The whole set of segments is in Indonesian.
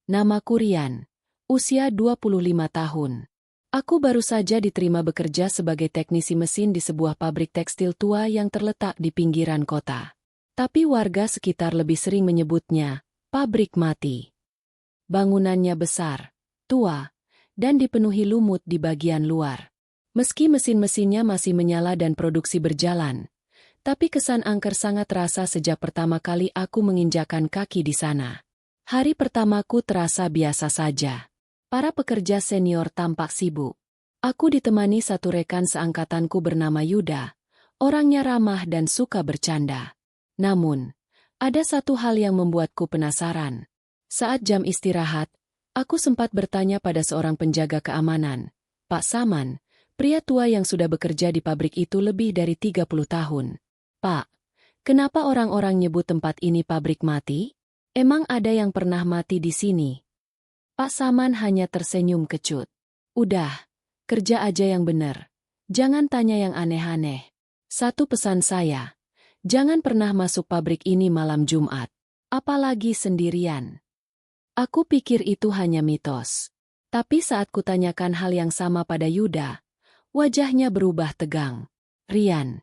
Namaku Rian. Usia 25 tahun. Aku baru saja diterima bekerja sebagai teknisi mesin di sebuah pabrik tekstil tua yang terletak di pinggiran kota. Tapi warga sekitar lebih sering menyebutnya pabrik mati. Bangunannya besar, tua, dan dipenuhi lumut di bagian luar. Meski mesin-mesinnya masih menyala dan produksi berjalan, tapi kesan angker sangat terasa sejak pertama kali aku menginjakan kaki di sana. Hari pertamaku terasa biasa saja. Para pekerja senior tampak sibuk. Aku ditemani satu rekan seangkatanku bernama Yuda. Orangnya ramah dan suka bercanda. Namun, ada satu hal yang membuatku penasaran. Saat jam istirahat, aku sempat bertanya pada seorang penjaga keamanan, Pak Saman, pria tua yang sudah bekerja di pabrik itu lebih dari 30 tahun. Pak, kenapa orang-orang nyebut tempat ini pabrik mati? Emang ada yang pernah mati di sini? Pak Saman hanya tersenyum kecut. Udah, kerja aja yang bener. Jangan tanya yang aneh-aneh. Satu pesan saya, jangan pernah masuk pabrik ini malam Jumat. Apalagi sendirian. Aku pikir itu hanya mitos. Tapi saat kutanyakan hal yang sama pada Yuda, wajahnya berubah tegang. Rian,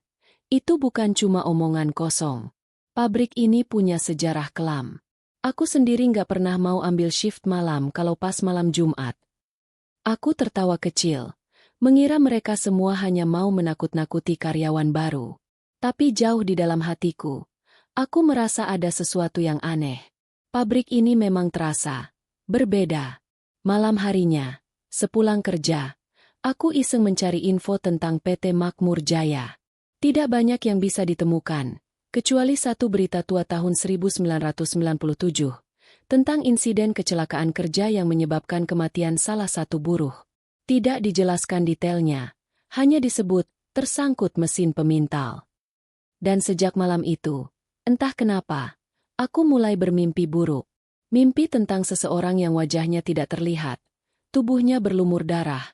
itu bukan cuma omongan kosong. Pabrik ini punya sejarah kelam. Aku sendiri nggak pernah mau ambil shift malam kalau pas malam Jumat. Aku tertawa kecil, mengira mereka semua hanya mau menakut-nakuti karyawan baru. Tapi jauh di dalam hatiku, aku merasa ada sesuatu yang aneh. Pabrik ini memang terasa berbeda. Malam harinya, sepulang kerja, aku iseng mencari info tentang PT Makmur Jaya. Tidak banyak yang bisa ditemukan, kecuali satu berita tua tahun 1997 tentang insiden kecelakaan kerja yang menyebabkan kematian salah satu buruh. Tidak dijelaskan detailnya, hanya disebut tersangkut mesin pemintal. Dan sejak malam itu, entah kenapa, aku mulai bermimpi buruk. Mimpi tentang seseorang yang wajahnya tidak terlihat, tubuhnya berlumur darah,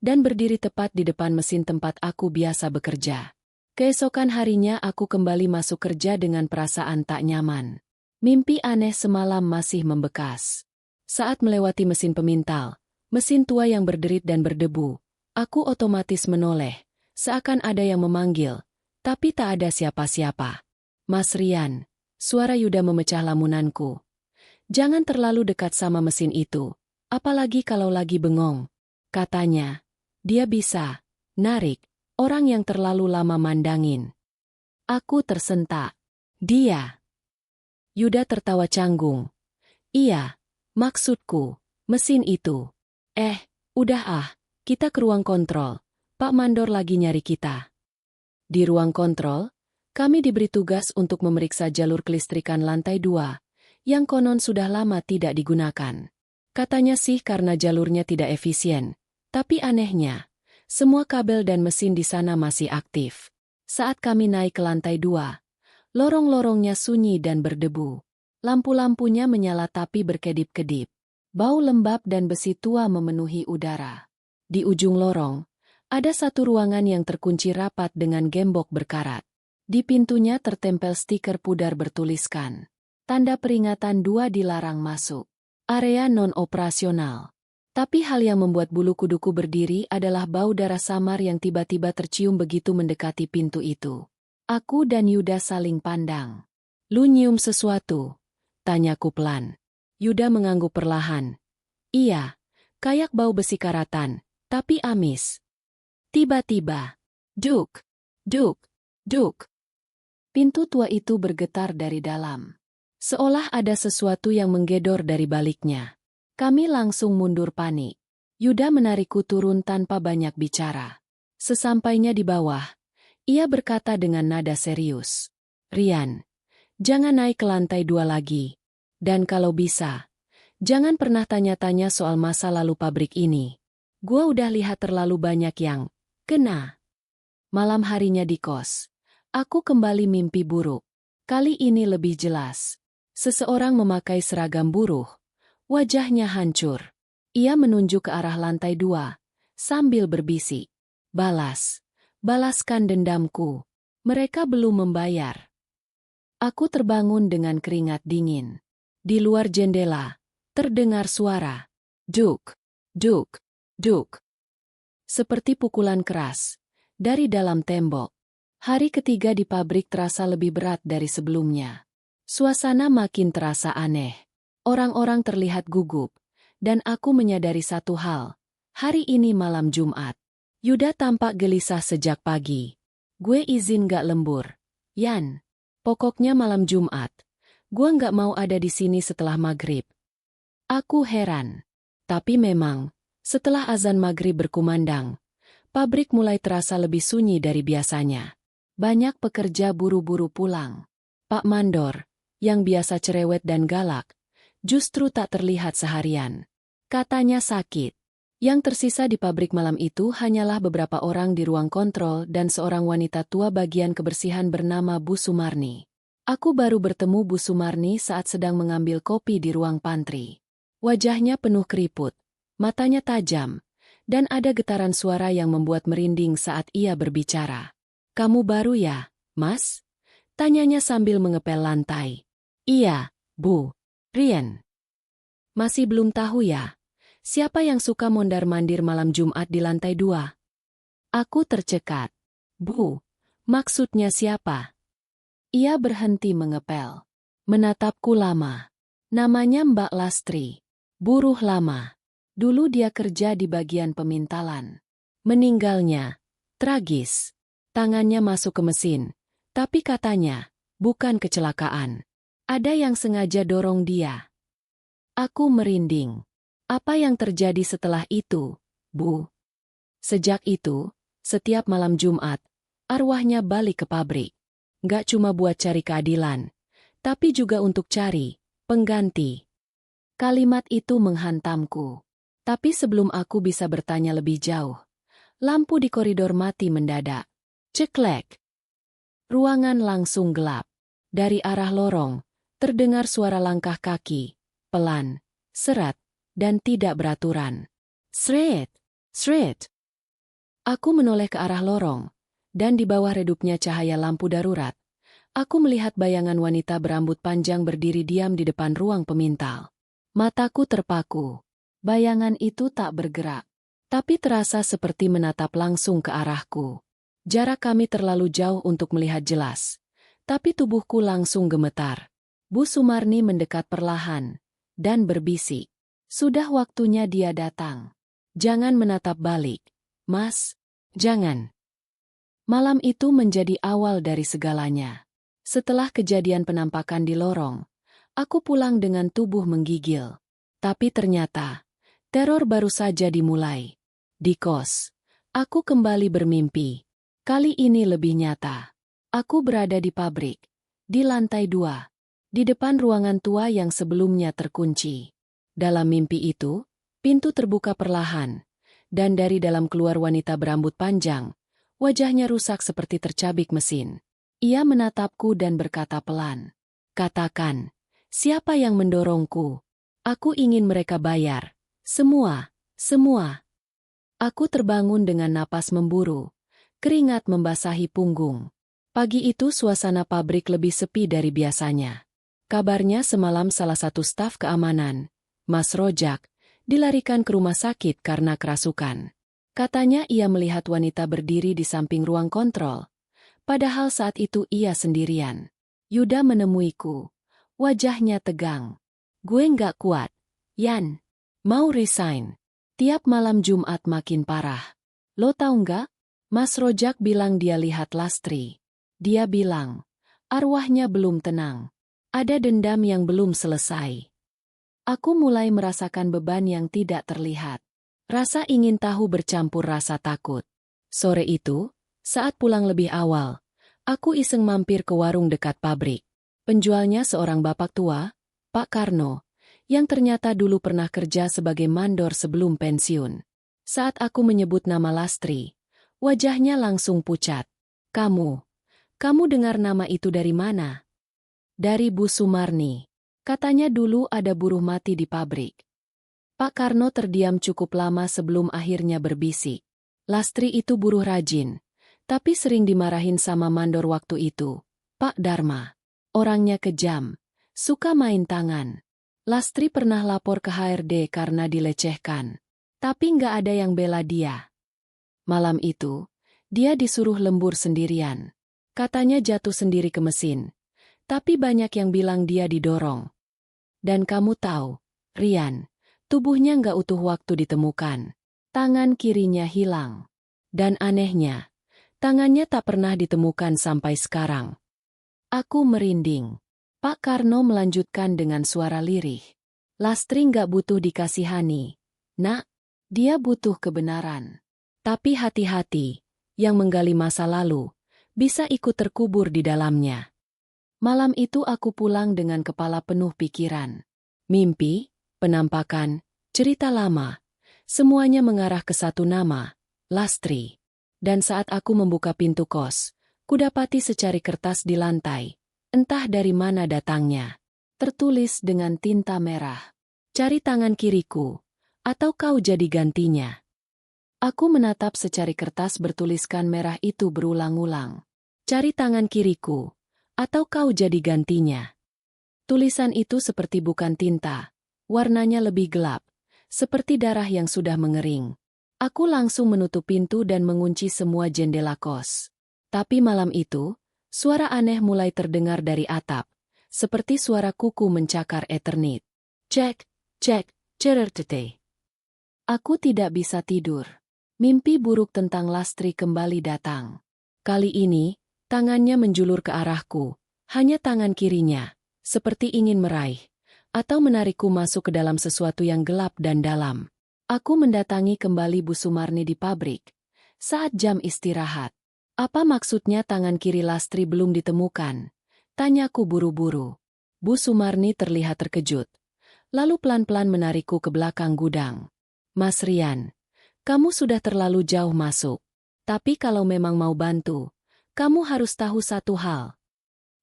dan berdiri tepat di depan mesin tempat aku biasa bekerja. Keesokan harinya aku kembali masuk kerja dengan perasaan tak nyaman. Mimpi aneh semalam masih membekas. Saat melewati mesin pemintal, mesin tua yang berderit dan berdebu, aku otomatis menoleh, seakan ada yang memanggil, tapi tak ada siapa-siapa. Mas Rian, suara Yuda memecah lamunanku. Jangan terlalu dekat sama mesin itu, apalagi kalau lagi bengong. Katanya, dia bisa narik orang yang terlalu lama mandangin. Aku tersentak. Dia. Yuda tertawa canggung. Iya, maksudku, mesin itu. Udah kita ke ruang kontrol. Pak Mandor lagi nyari kita. Di ruang kontrol, kami diberi tugas untuk memeriksa jalur kelistrikan lantai 2, yang konon sudah lama tidak digunakan. Katanya sih karena jalurnya tidak efisien, tapi anehnya, semua kabel dan mesin di sana masih aktif. Saat kami naik ke lantai 2, lorong-lorongnya sunyi dan berdebu. Lampu-lampunya menyala tapi berkedip-kedip. Bau lembab dan besi tua memenuhi udara. Di ujung lorong, ada satu ruangan yang terkunci rapat dengan gembok berkarat. Di pintunya tertempel stiker pudar bertuliskan, tanda peringatan 2 dilarang masuk. Area non-operasional. Tapi hal yang membuat bulu kuduku berdiri adalah bau darah samar yang tiba-tiba tercium begitu mendekati pintu itu. Aku dan Yuda saling pandang. Lu nyium sesuatu? Tanyaku pelan. Yuda mengangguk perlahan. Iya, kayak bau besi karatan, tapi amis. Tiba-tiba, duk, duk, duk. Pintu tua itu bergetar dari dalam. Seolah ada sesuatu yang menggedor dari baliknya. Kami langsung mundur panik. Yuda menarikku turun tanpa banyak bicara. Sesampainya di bawah, ia berkata dengan nada serius. Rian, jangan naik ke lantai 2 lagi. Dan kalau bisa, jangan pernah tanya-tanya soal masa lalu pabrik ini. Gua udah lihat terlalu banyak yang kena. Malam harinya di kos, aku kembali mimpi buruk. Kali ini lebih jelas. Seseorang memakai seragam buruh. Wajahnya hancur. Ia menunjuk ke arah lantai 2, sambil berbisik. Balaskan dendamku. Mereka belum membayar. Aku terbangun dengan keringat dingin. Di luar jendela, Terdengar suara. Duk, duk, duk. Seperti pukulan keras. Dari dalam tembok. Hari ketiga di pabrik terasa lebih berat dari sebelumnya. Suasana makin terasa aneh. Orang-orang terlihat gugup. Dan aku menyadari satu hal. Hari ini malam Jumat. Yuda tampak gelisah sejak pagi. Gue izin gak lembur. Yan. Pokoknya malam Jumat. Gue gak mau ada di sini setelah maghrib. Aku heran. Tapi memang, setelah azan maghrib berkumandang, pabrik mulai terasa lebih sunyi dari biasanya. Banyak pekerja buru-buru pulang. Pak Mandor, yang biasa cerewet dan galak, justru tak terlihat seharian. Katanya sakit. Yang tersisa di pabrik malam itu hanyalah beberapa orang di ruang kontrol dan seorang wanita tua bagian kebersihan bernama Bu Sumarni. Aku baru bertemu Bu Sumarni saat sedang mengambil kopi di ruang pantry. Wajahnya penuh keriput, matanya tajam, dan ada getaran suara yang membuat merinding saat ia berbicara. "Kamu baru ya, Mas?" Tanyanya sambil mengepel lantai. "Iya, Bu. Rien." "Masih belum tahu ya? Siapa yang suka mondar-mandir malam Jumat di lantai 2? Aku tercekat. "Bu, maksudnya siapa?" Ia berhenti mengepel. Menatapku lama. Namanya Mbak Lastri. Buruh lama. Dulu dia kerja di bagian pemintalan. Meninggalnya. Tragis. Tangannya masuk ke mesin. Tapi katanya, bukan kecelakaan. Ada yang sengaja dorong dia. Aku merinding. Apa yang terjadi setelah itu, Bu? Sejak itu, setiap malam Jumat, arwahnya balik ke pabrik. Gak cuma buat cari keadilan, tapi juga untuk cari pengganti. Kalimat itu menghantamku. Tapi sebelum aku bisa bertanya lebih jauh, lampu di koridor mati mendadak. Ceklek. Ruangan langsung gelap. Dari arah lorong, terdengar suara langkah kaki, pelan, seret, dan tidak beraturan. Sret, sret. Aku menoleh ke arah lorong, dan di bawah redupnya cahaya lampu darurat, aku melihat bayangan wanita berambut panjang berdiri diam di depan ruang pemintal. Mataku terpaku. Bayangan itu tak bergerak, tapi terasa seperti menatap langsung ke arahku. Jarak kami terlalu jauh untuk melihat jelas, tapi tubuhku langsung gemetar. Bu Sumarni mendekat perlahan, dan berbisik. "Sudah waktunya dia datang. Jangan menatap balik, Mas. Jangan." Malam itu menjadi awal dari segalanya. Setelah kejadian penampakan di lorong, aku pulang dengan tubuh menggigil. Tapi ternyata, teror baru saja dimulai. Di kos, aku kembali bermimpi. Kali ini lebih nyata. Aku berada di pabrik, di lantai 2, di depan ruangan tua yang sebelumnya terkunci. Dalam mimpi itu, pintu terbuka perlahan, dan dari dalam keluar wanita berambut panjang, wajahnya rusak seperti tercabik mesin. Ia menatapku dan berkata pelan, "Katakan, siapa yang mendorongku? Aku ingin mereka bayar. Semua, semua." Aku terbangun dengan napas memburu. Keringat membasahi punggung. Pagi itu suasana pabrik lebih sepi dari biasanya. Kabarnya semalam salah satu staf keamanan, Mas Rojak, dilarikan ke rumah sakit karena kerasukan. Katanya ia melihat wanita berdiri di samping ruang kontrol. Padahal saat itu ia sendirian. Yuda menemuiku. Wajahnya tegang. "Gue nggak kuat. Yan. Mau resign." Tiap malam Jumat makin parah. "Lo tahu nggak?" Mas Rojak bilang dia lihat Lastri. Dia bilang, arwahnya belum tenang. Ada dendam yang belum selesai. Aku mulai merasakan beban yang tidak terlihat. Rasa ingin tahu bercampur rasa takut. Sore itu, saat pulang lebih awal, aku iseng mampir ke warung dekat pabrik. Penjualnya seorang bapak tua, Pak Karno, yang ternyata dulu pernah kerja sebagai mandor sebelum pensiun. Saat aku menyebut nama Lastri, wajahnya langsung pucat. Kamu dengar nama itu dari mana?" "Dari Bu Sumarni. Katanya dulu ada buruh mati di pabrik." Pak Karno terdiam cukup lama sebelum akhirnya berbisik. "Lastri itu buruh rajin, tapi sering dimarahin sama mandor waktu itu, Pak Dharma. Orangnya kejam, suka main tangan. Lastri pernah lapor ke HRD karena dilecehkan. Tapi nggak ada yang bela dia. Malam itu, dia disuruh lembur sendirian. Katanya jatuh sendiri ke mesin. Tapi banyak yang bilang dia didorong. Dan kamu tahu, Rian, tubuhnya nggak utuh waktu ditemukan. Tangan kirinya hilang. Dan anehnya, tangannya tak pernah ditemukan sampai sekarang. Aku merinding. Pak Karno melanjutkan dengan suara lirih. Lastri nggak butuh dikasihani. Nak, dia butuh kebenaran. Tapi hati-hati, yang menggali masa lalu, bisa ikut terkubur di dalamnya. Malam itu aku pulang dengan kepala penuh pikiran. Mimpi, penampakan, cerita lama, semuanya mengarah ke satu nama, Lastri. Dan saat aku membuka pintu kos, kudapati secari kertas di lantai. Entah dari mana datangnya. Tertulis dengan tinta merah. Cari tangan kiriku, atau kau jadi gantinya. Aku menatap secari kertas bertuliskan merah itu berulang-ulang. Cari tangan kiriku, atau kau jadi gantinya. Tulisan itu seperti bukan tinta. Warnanya lebih gelap, seperti darah yang sudah mengering. Aku langsung menutup pintu dan mengunci semua jendela kos. Tapi malam itu, suara aneh mulai terdengar dari atap, seperti suara kuku mencakar eternit. Cek, cek, cerertete. Aku tidak bisa tidur. Mimpi buruk tentang Lastri kembali datang. Kali ini, tangannya menjulur ke arahku, hanya tangan kirinya, seperti ingin meraih, atau menarikku masuk ke dalam sesuatu yang gelap dan dalam. Aku mendatangi kembali Bu Sumarni di pabrik, saat jam istirahat. Apa maksudnya tangan kiri Lastri belum ditemukan? Tanyaku buru-buru. Bu Sumarni terlihat terkejut. Lalu pelan-pelan menarikku ke belakang gudang. Mas Rian, kamu sudah terlalu jauh masuk. Tapi kalau memang mau bantu, kamu harus tahu satu hal.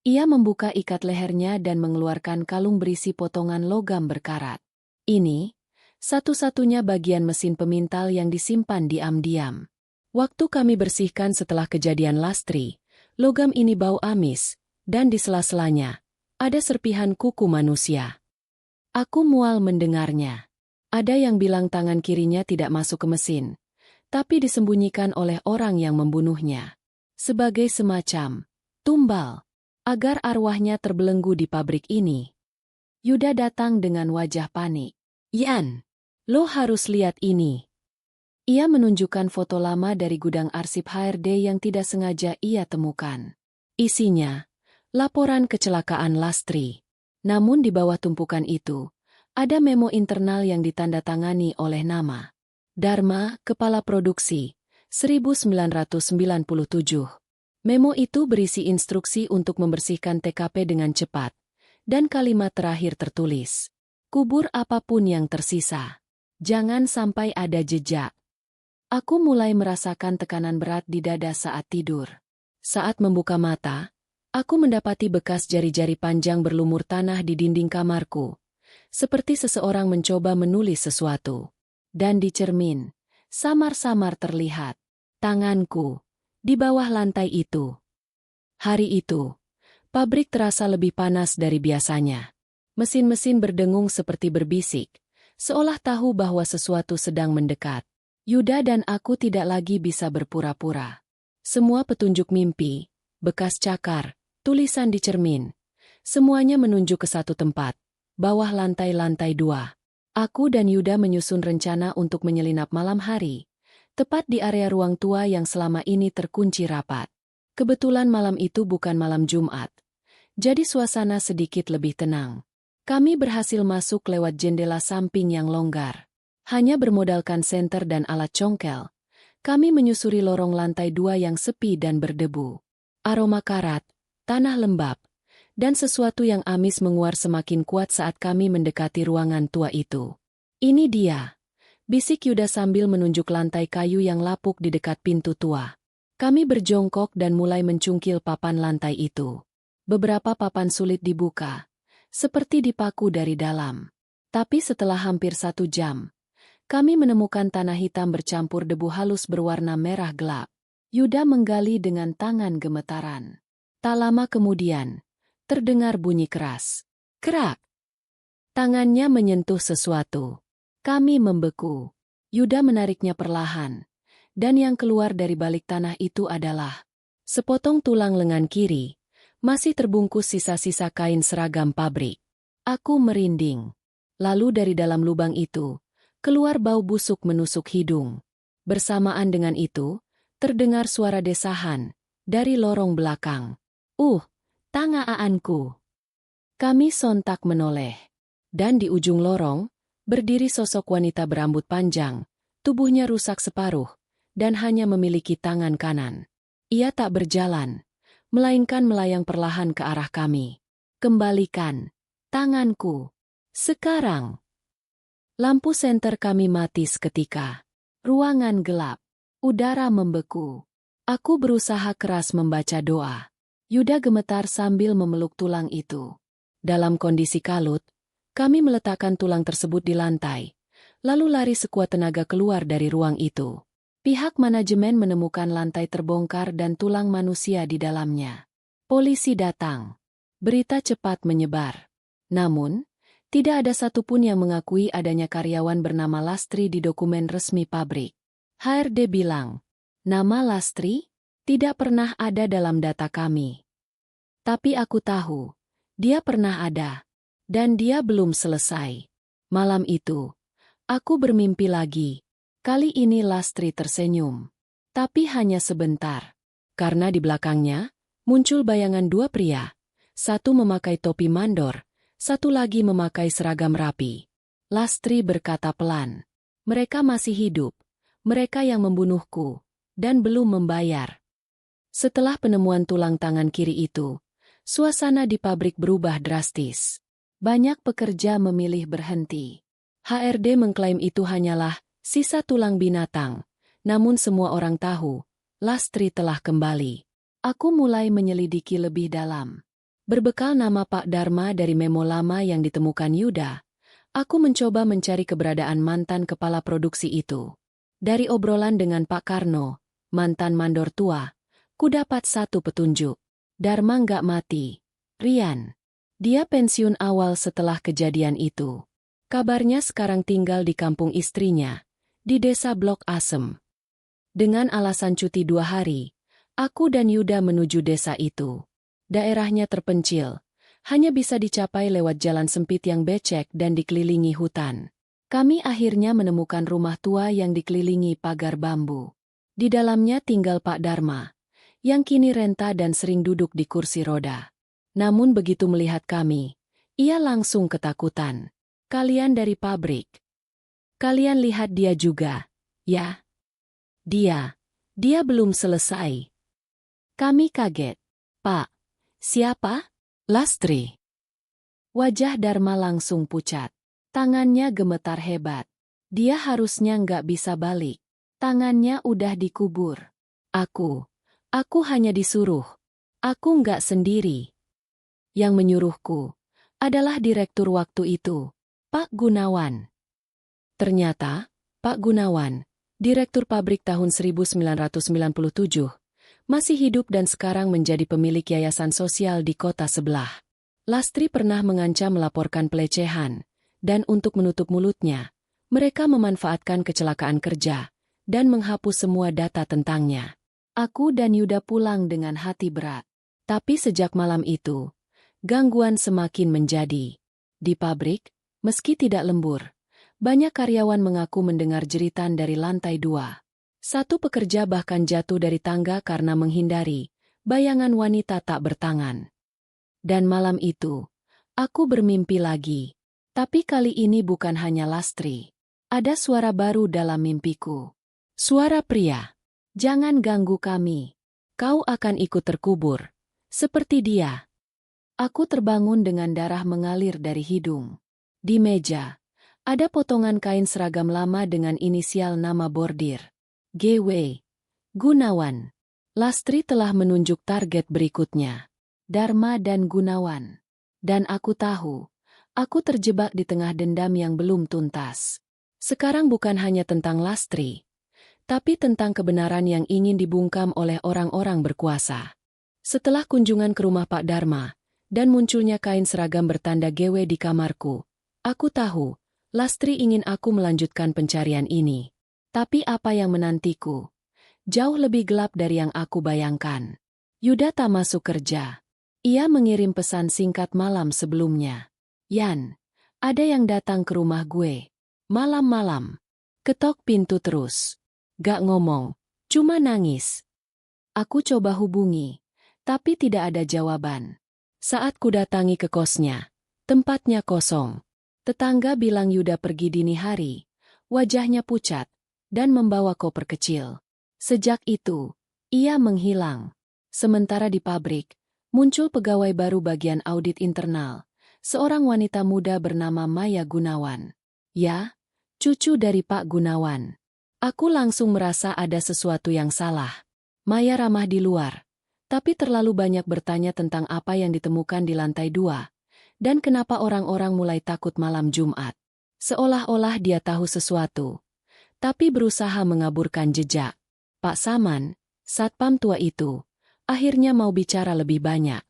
Ia membuka ikat lehernya dan mengeluarkan kalung berisi potongan logam berkarat. Ini, satu-satunya bagian mesin pemintal yang disimpan diam-diam. Waktu kami bersihkan setelah kejadian Lastri, logam ini bau amis, dan di sela-selanya, ada serpihan kuku manusia. Aku mual mendengarnya. Ada yang bilang tangan kirinya tidak masuk ke mesin, tapi disembunyikan oleh orang yang membunuhnya. Sebagai semacam tumbal, agar arwahnya terbelenggu di pabrik ini. Yuda datang dengan wajah panik. Yan, lo harus lihat ini. Ia menunjukkan foto lama dari gudang arsip HRD yang tidak sengaja ia temukan. Isinya, laporan kecelakaan Lastri. Namun di bawah tumpukan itu, ada memo internal yang ditandatangani oleh nama Dharma, Kepala Produksi, 1997. Memo itu berisi instruksi untuk membersihkan TKP dengan cepat, dan kalimat terakhir tertulis, kubur apapun yang tersisa. Jangan sampai ada jejak. Aku mulai merasakan tekanan berat di dada saat tidur. Saat membuka mata, aku mendapati bekas jari-jari panjang berlumur tanah di dinding kamarku, seperti seseorang mencoba menulis sesuatu. Dan di cermin, samar-samar terlihat tanganku di bawah lantai itu. Hari itu, pabrik terasa lebih panas dari biasanya. Mesin-mesin berdengung seperti berbisik, seolah tahu bahwa sesuatu sedang mendekat. Yuda dan aku tidak lagi bisa berpura-pura. Semua petunjuk mimpi, bekas cakar, tulisan di cermin, semuanya menunjuk ke satu tempat, bawah lantai-lantai 2. Aku dan Yuda menyusun rencana untuk menyelinap malam hari, tepat di area ruang tua yang selama ini terkunci rapat. Kebetulan malam itu bukan malam Jumat, jadi suasana sedikit lebih tenang. Kami berhasil masuk lewat jendela samping yang longgar. Hanya bermodalkan senter dan alat congkel, kami menyusuri lorong lantai 2 yang sepi dan berdebu. Aroma karat, tanah lembab, dan sesuatu yang amis menguar semakin kuat saat kami mendekati ruangan tua itu. Ini dia, bisik Yuda sambil menunjuk lantai kayu yang lapuk di dekat pintu tua. Kami berjongkok dan mulai mencungkil papan lantai itu. Beberapa papan sulit dibuka, seperti dipaku dari dalam. Tapi setelah hampir 1 jam, kami menemukan tanah hitam bercampur debu halus berwarna merah gelap. Yuda menggali dengan tangan gemetaran. Tak lama kemudian, terdengar bunyi keras. Kerak! Tangannya menyentuh sesuatu. Kami membeku. Yuda menariknya perlahan. Dan yang keluar dari balik tanah itu adalah sepotong tulang lengan kiri, masih terbungkus sisa-sisa kain seragam pabrik. Aku merinding. Lalu dari dalam lubang itu, keluar bau busuk menusuk hidung. Bersamaan dengan itu, terdengar suara desahan dari lorong belakang. Tangaanku. Kami sontak menoleh. Dan di ujung lorong, berdiri sosok wanita berambut panjang, tubuhnya rusak separuh, dan hanya memiliki tangan kanan. Ia tak berjalan, melainkan melayang perlahan ke arah kami. Kembalikan tanganku. Sekarang. Lampu senter kami mati seketika. Ruangan gelap. Udara membeku. Aku berusaha keras membaca doa. Yuda gemetar sambil memeluk tulang itu. Dalam kondisi kalut, kami meletakkan tulang tersebut di lantai, lalu lari sekuat tenaga keluar dari ruang itu. Pihak manajemen menemukan lantai terbongkar dan tulang manusia di dalamnya. Polisi datang. Berita cepat menyebar. Namun, tidak ada satupun yang mengakui adanya karyawan bernama Lastri di dokumen resmi pabrik. HRD bilang, nama Lastri tidak pernah ada dalam data kami. Tapi aku tahu, dia pernah ada. Dan dia belum selesai. Malam itu, aku bermimpi lagi. Kali ini Lastri tersenyum. Tapi hanya sebentar. Karena di belakangnya, muncul bayangan dua pria. Satu memakai topi mandor, satu lagi memakai seragam rapi. Lastri berkata pelan. Mereka masih hidup. Mereka yang membunuhku. Dan belum membayar. Setelah penemuan tulang tangan kiri itu, suasana di pabrik berubah drastis. Banyak pekerja memilih berhenti. HRD mengklaim itu hanyalah sisa tulang binatang. Namun semua orang tahu, Lastri telah kembali. Aku mulai menyelidiki lebih dalam. Berbekal nama Pak Dharma dari memo lama yang ditemukan Yuda, aku mencoba mencari keberadaan mantan kepala produksi itu. Dari obrolan dengan Pak Karno, mantan mandor tua, ku dapat satu petunjuk. Dharma nggak mati. Rian. Dia pensiun awal setelah kejadian itu. Kabarnya sekarang tinggal di kampung istrinya, di desa Blok Asem. Dengan alasan cuti 2 hari, aku dan Yuda menuju desa itu. Daerahnya terpencil, hanya bisa dicapai lewat jalan sempit yang becek dan dikelilingi hutan. Kami akhirnya menemukan rumah tua yang dikelilingi pagar bambu. Di dalamnya tinggal Pak Dharma, yang kini renta dan sering duduk di kursi roda. Namun begitu melihat kami, ia langsung ketakutan. Kalian dari pabrik. Kalian lihat dia juga, ya? Dia belum selesai. Kami kaget. Pak, siapa? Lastri. Wajah Dharma langsung pucat. Tangannya gemetar hebat. Dia harusnya nggak bisa balik. Tangannya udah dikubur. Aku hanya disuruh. Aku nggak sendiri. Yang menyuruhku adalah direktur waktu itu, Pak Gunawan. Ternyata, Pak Gunawan, direktur pabrik tahun 1997, masih hidup dan sekarang menjadi pemilik yayasan sosial di kota sebelah. Lastri pernah mengancam melaporkan pelecehan, dan untuk menutup mulutnya, mereka memanfaatkan kecelakaan kerja dan menghapus semua data tentangnya. Aku dan Yuda pulang dengan hati berat. Tapi sejak malam itu, gangguan semakin menjadi. Di pabrik, meski tidak lembur, banyak karyawan mengaku mendengar jeritan dari lantai 2. Satu pekerja bahkan jatuh dari tangga karena menghindari bayangan wanita tak bertangan. Dan malam itu, aku bermimpi lagi. Tapi kali ini bukan hanya Lastri. Ada suara baru dalam mimpiku. Suara pria. Jangan ganggu kami. Kau akan ikut terkubur. Seperti dia. Aku terbangun dengan darah mengalir dari hidung. Di meja, ada potongan kain seragam lama dengan inisial nama bordir. GW. Gunawan. Lastri telah menunjuk target berikutnya. Dharma dan Gunawan. Dan aku tahu, aku terjebak di tengah dendam yang belum tuntas. Sekarang bukan hanya tentang Lastri, tapi tentang kebenaran yang ingin dibungkam oleh orang-orang berkuasa. Setelah kunjungan ke rumah Pak Dharma, dan munculnya kain seragam bertanda GW di kamarku, Aku tahu, Lastri ingin aku melanjutkan pencarian ini. Tapi apa yang menantiku? Jauh lebih gelap dari yang aku bayangkan. Yuda tak masuk kerja. Ia mengirim pesan singkat malam sebelumnya. Yan, ada yang datang ke rumah gue. Malam-malam. Ketok pintu terus. Gak ngomong, cuma nangis. Aku coba hubungi, tapi tidak ada jawaban. Saat ku datangi ke kosnya, tempatnya kosong. Tetangga bilang Yuda pergi dini hari, wajahnya pucat, dan membawa koper kecil. Sejak itu, ia menghilang. Sementara di pabrik, muncul pegawai baru bagian audit internal, seorang wanita muda bernama Maya Gunawan. Ya, cucu dari Pak Gunawan. Aku langsung merasa ada sesuatu yang salah. Maya ramah di luar, tapi terlalu banyak bertanya tentang apa yang ditemukan di lantai 2, dan kenapa orang-orang mulai takut malam Jumat. Seolah-olah dia tahu sesuatu, tapi berusaha mengaburkan jejak. Pak Saman, satpam tua itu, akhirnya mau bicara lebih banyak.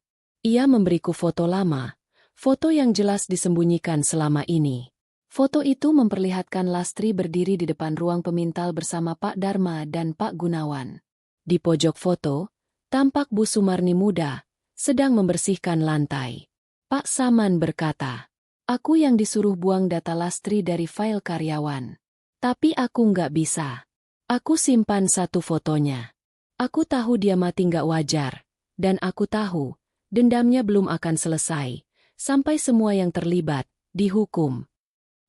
Ia memberiku foto lama, foto yang jelas disembunyikan selama ini. Foto itu memperlihatkan Lastri berdiri di depan ruang pemintal bersama Pak Dharma dan Pak Gunawan. Di pojok foto, tampak Bu Sumarni muda, sedang membersihkan lantai. Pak Saman berkata, aku yang disuruh buang data Lastri dari file karyawan. Tapi aku nggak bisa. Aku simpan satu fotonya. Aku tahu dia mati nggak wajar, dan aku tahu, dendamnya belum akan selesai, sampai semua yang terlibat, dihukum.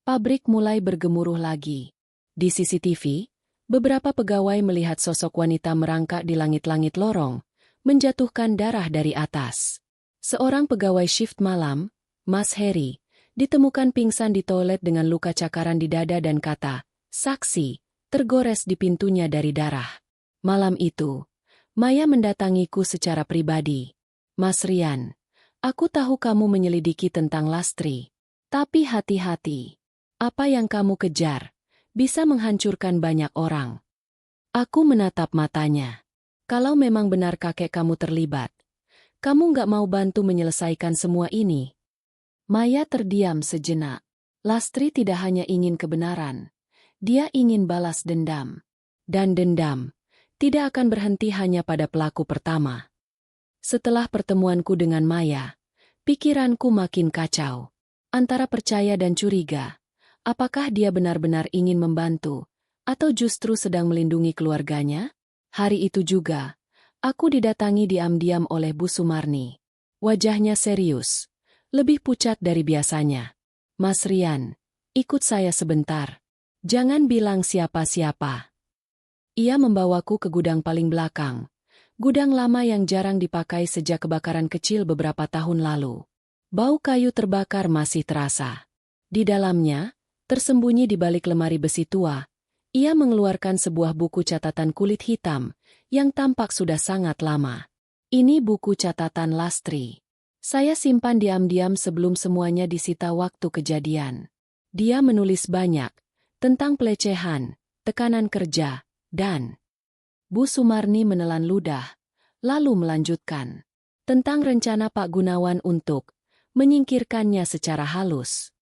Pabrik mulai bergemuruh lagi. Di CCTV, beberapa pegawai melihat sosok wanita merangkak di langit-langit lorong, menjatuhkan darah dari atas. Seorang pegawai shift malam, Mas Heri, ditemukan pingsan di toilet dengan luka cakaran di dada dan kata, saksi, tergores di pintunya dari darah. Malam itu, Maya mendatangiku secara pribadi. Mas Rian, aku tahu kamu menyelidiki tentang Lastri. Tapi hati-hati. Apa yang kamu kejar bisa menghancurkan banyak orang. Aku menatap matanya. Kalau memang benar kakek kamu terlibat, kamu nggak mau bantu menyelesaikan semua ini? Maya terdiam sejenak. Lastri tidak hanya ingin kebenaran, dia ingin balas dendam. Dan dendam tidak akan berhenti hanya pada pelaku pertama. Setelah pertemuanku dengan Maya, pikiranku makin kacau. Antara percaya dan curiga, apakah dia benar-benar ingin membantu, atau justru sedang melindungi keluarganya? Hari itu juga, aku didatangi diam-diam oleh Bu Sumarni. Wajahnya serius, lebih pucat dari biasanya. Mas Rian, ikut saya sebentar. Jangan bilang siapa-siapa. Ia membawaku ke gudang paling belakang. Gudang lama yang jarang dipakai sejak kebakaran kecil beberapa tahun lalu. Bau kayu terbakar masih terasa. Di dalamnya, tersembunyi di balik lemari besi tua, ia mengeluarkan sebuah buku catatan kulit hitam yang tampak sudah sangat lama. Ini buku catatan Lastri. Saya simpan diam-diam sebelum semuanya disita waktu kejadian. Dia menulis banyak tentang pelecehan, tekanan kerja, dan Bu Sumarni menelan ludah, lalu melanjutkan tentang rencana Pak Gunawan untuk menyingkirkannya secara halus.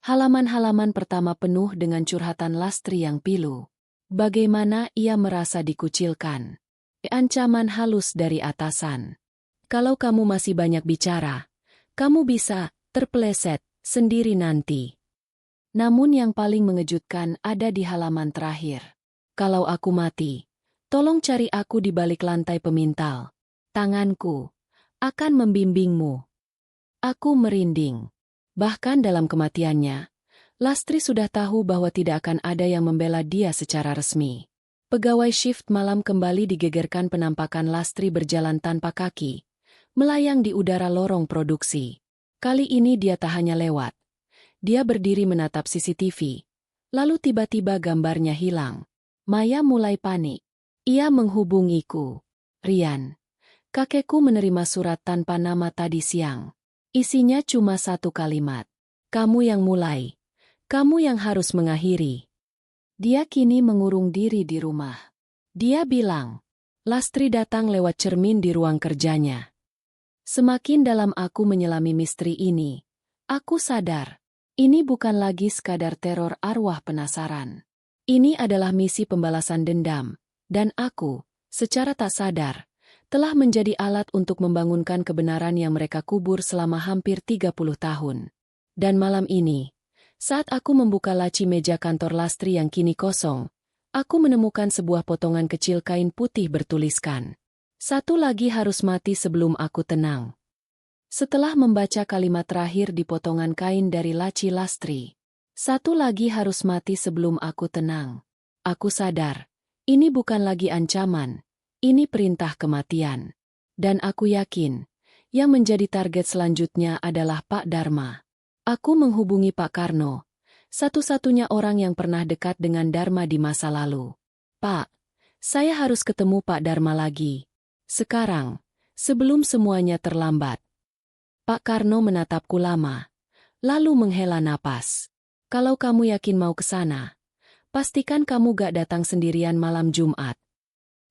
Halaman-halaman pertama penuh dengan curhatan Lastri yang pilu. Bagaimana ia merasa dikucilkan. Ancaman halus dari atasan. Kalau kamu masih banyak bicara, kamu bisa terpeleset sendiri nanti. Namun yang paling mengejutkan ada di halaman terakhir. Kalau aku mati, tolong cari aku di balik lantai pemintal. Tanganku akan membimbingmu. Aku merinding. Bahkan dalam kematiannya, Lastri sudah tahu bahwa tidak akan ada yang membela dia secara resmi. Pegawai shift malam kembali digegerkan penampakan Lastri berjalan tanpa kaki, melayang di udara lorong produksi. Kali ini dia tak hanya lewat. Dia berdiri menatap CCTV. Lalu tiba-tiba gambarnya hilang. Maya mulai panik. Ia menghubungiku. Rian, kakekku menerima surat tanpa nama tadi siang. Isinya cuma satu kalimat. Kamu yang mulai. Kamu yang harus mengakhiri. Dia kini mengurung diri di rumah. Dia bilang, Lastri datang lewat cermin di ruang kerjanya. Semakin dalam aku menyelami misteri ini, aku sadar, Ini bukan lagi sekadar teror arwah penasaran. Ini adalah misi pembalasan dendam, dan aku, secara tak sadar, telah menjadi alat untuk membangunkan kebenaran yang mereka kubur selama hampir 30 tahun. Dan malam ini, saat aku membuka laci meja kantor Lastri yang kini kosong, aku menemukan sebuah potongan kecil kain putih bertuliskan, "Satu lagi harus mati sebelum aku tenang." Setelah membaca kalimat terakhir di potongan kain dari laci Lastri, "Satu lagi harus mati sebelum aku tenang." Aku sadar, ini bukan lagi ancaman, ini perintah kematian. Dan aku yakin, yang menjadi target selanjutnya adalah Pak Dharma. Aku menghubungi Pak Karno, satu-satunya orang yang pernah dekat dengan Dharma di masa lalu. "Pak, saya harus ketemu Pak Dharma lagi. Sekarang, sebelum semuanya terlambat." Pak Karno menatapku lama, lalu menghela napas. "Kalau kamu yakin mau ke sana, pastikan kamu gak datang sendirian malam Jumat."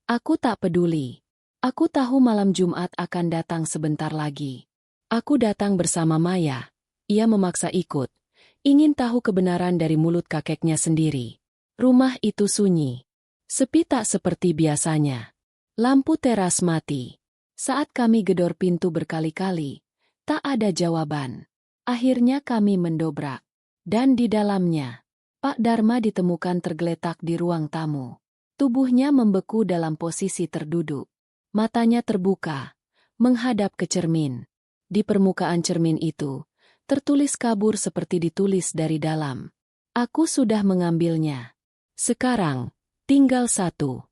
Aku tak peduli. Aku tahu malam Jumat akan datang sebentar lagi. Aku datang bersama Maya. Ia memaksa ikut, ingin tahu kebenaran dari mulut kakeknya sendiri. Rumah itu sunyi. Sepi tak seperti biasanya. Lampu teras mati. Saat kami gedor pintu berkali-kali, tak ada jawaban. Akhirnya kami mendobrak. Dan di dalamnya, Pak Dharma ditemukan tergeletak di ruang tamu. Tubuhnya membeku dalam posisi terduduk. Matanya terbuka, menghadap ke cermin. Di permukaan cermin itu, tertulis kabur seperti ditulis dari dalam. "Aku sudah mengambilnya. Sekarang, tinggal satu."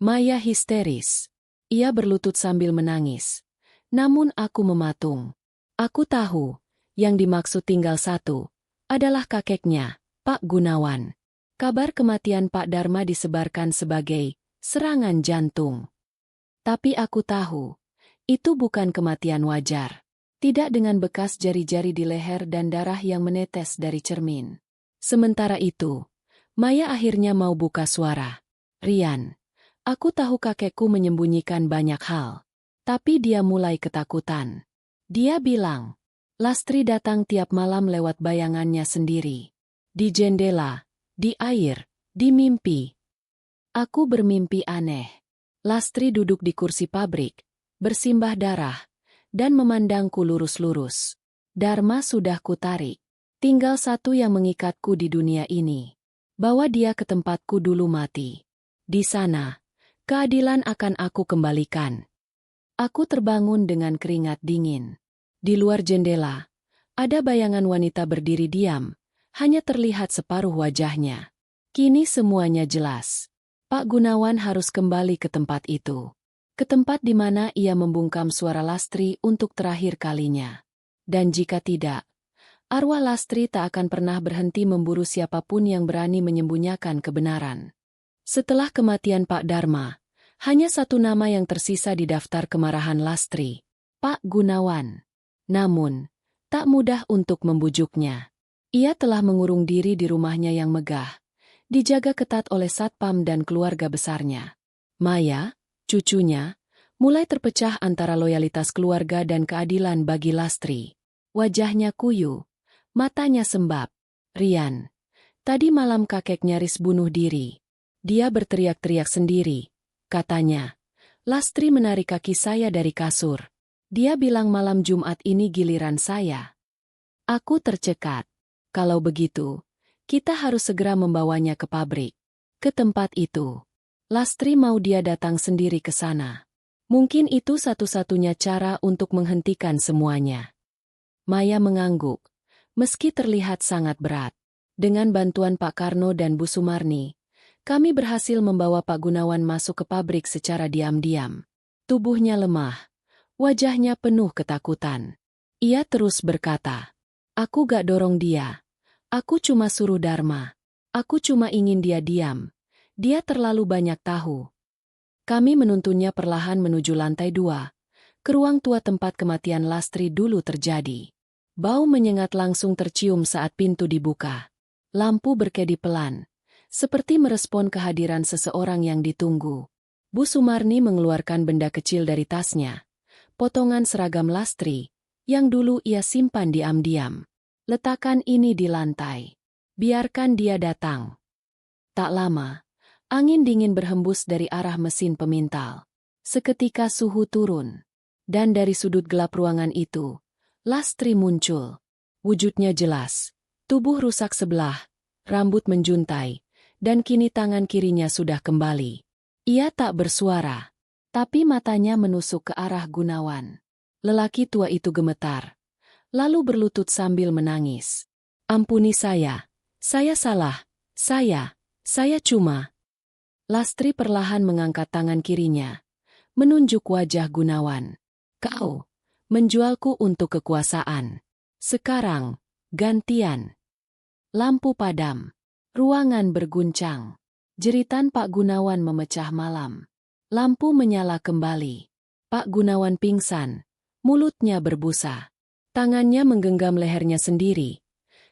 Maya histeris. Ia berlutut sambil menangis. Namun aku mematung. Aku tahu, yang dimaksud tinggal satu, adalah kakeknya, Pak Gunawan. Kabar kematian Pak Dharma disebarkan sebagai serangan jantung. Tapi aku tahu, itu bukan kematian wajar. Tidak dengan bekas jari-jari di leher dan darah yang menetes dari cermin. Sementara itu, Maya akhirnya mau buka suara. "Rian, aku tahu kakekku menyembunyikan banyak hal. Tapi dia mulai ketakutan." Dia bilang, "Lastri datang tiap malam lewat bayangannya sendiri. Di jendela, di air, di mimpi." Aku bermimpi aneh. Lastri duduk di kursi pabrik, bersimbah darah, dan memandangku lurus-lurus. Dharma sudah kutarik. Tinggal satu yang mengikatku di dunia ini. Bawa dia ke tempatku dulu mati. Di sana, keadilan akan aku kembalikan. Aku terbangun dengan keringat dingin. Di luar jendela, ada bayangan wanita berdiri diam, hanya terlihat separuh wajahnya. Kini semuanya jelas. Pak Gunawan harus kembali ke tempat itu. Ke tempat di mana ia membungkam suara Lastri untuk terakhir kalinya. Dan jika tidak, arwah Lastri tak akan pernah berhenti memburu siapapun yang berani menyembunyikan kebenaran. Setelah kematian Pak Dharma, hanya satu nama yang tersisa di daftar kemarahan Lastri, Pak Gunawan. Namun, tak mudah untuk membujuknya. Ia telah mengurung diri di rumahnya yang megah, dijaga ketat oleh satpam dan keluarga besarnya. Maya, cucunya, mulai terpecah antara loyalitas keluarga dan keadilan bagi Lastri. Wajahnya kuyu, matanya sembab. "Rian, tadi malam kakek nyaris bunuh diri. Dia berteriak-teriak sendiri," katanya. Lastri menarik kaki saya dari kasur. "Dia bilang malam Jumat ini giliran saya." Aku tercekat. Kalau begitu, kita harus segera membawanya ke pabrik. Ke tempat itu. Lastri mau dia datang sendiri ke sana. Mungkin itu satu-satunya cara untuk menghentikan semuanya. Maya mengangguk, meski terlihat sangat berat. Dengan bantuan Pak Karno dan Bu Sumarni, kami berhasil membawa Pak Gunawan masuk ke pabrik secara diam-diam. Tubuhnya lemah, wajahnya penuh ketakutan. Ia terus berkata, "Aku gak dorong dia. Aku cuma suruh Dharma. Aku cuma ingin dia diam. Dia terlalu banyak tahu." Kami menuntunnya perlahan menuju lantai 2, ke ruang tua tempat kematian Lastri dulu terjadi. Bau menyengat langsung tercium saat pintu dibuka. Lampu berkedip pelan, seperti merespon kehadiran seseorang yang ditunggu. Bu Sumarni mengeluarkan benda kecil dari tasnya, potongan seragam Lastri, yang dulu ia simpan diam-diam. Letakkan ini di lantai. Biarkan dia datang. Tak lama, angin dingin berhembus dari arah mesin pemintal. Seketika suhu turun. Dan dari sudut gelap ruangan itu, Lastri muncul. Wujudnya jelas. Tubuh rusak sebelah, rambut menjuntai, dan kini tangan kirinya sudah kembali. Ia tak bersuara, tapi matanya menusuk ke arah Gunawan. Lelaki tua itu gemetar, lalu berlutut sambil menangis. Ampuni saya salah, saya cuma... Lastri perlahan mengangkat tangan kirinya, menunjuk wajah Gunawan. Kau menjualku untuk kekuasaan. Sekarang, gantian. Lampu padam. Ruangan berguncang. Jeritan Pak Gunawan memecah malam. Lampu menyala kembali. Pak Gunawan pingsan. Mulutnya berbusa. Tangannya menggenggam lehernya sendiri.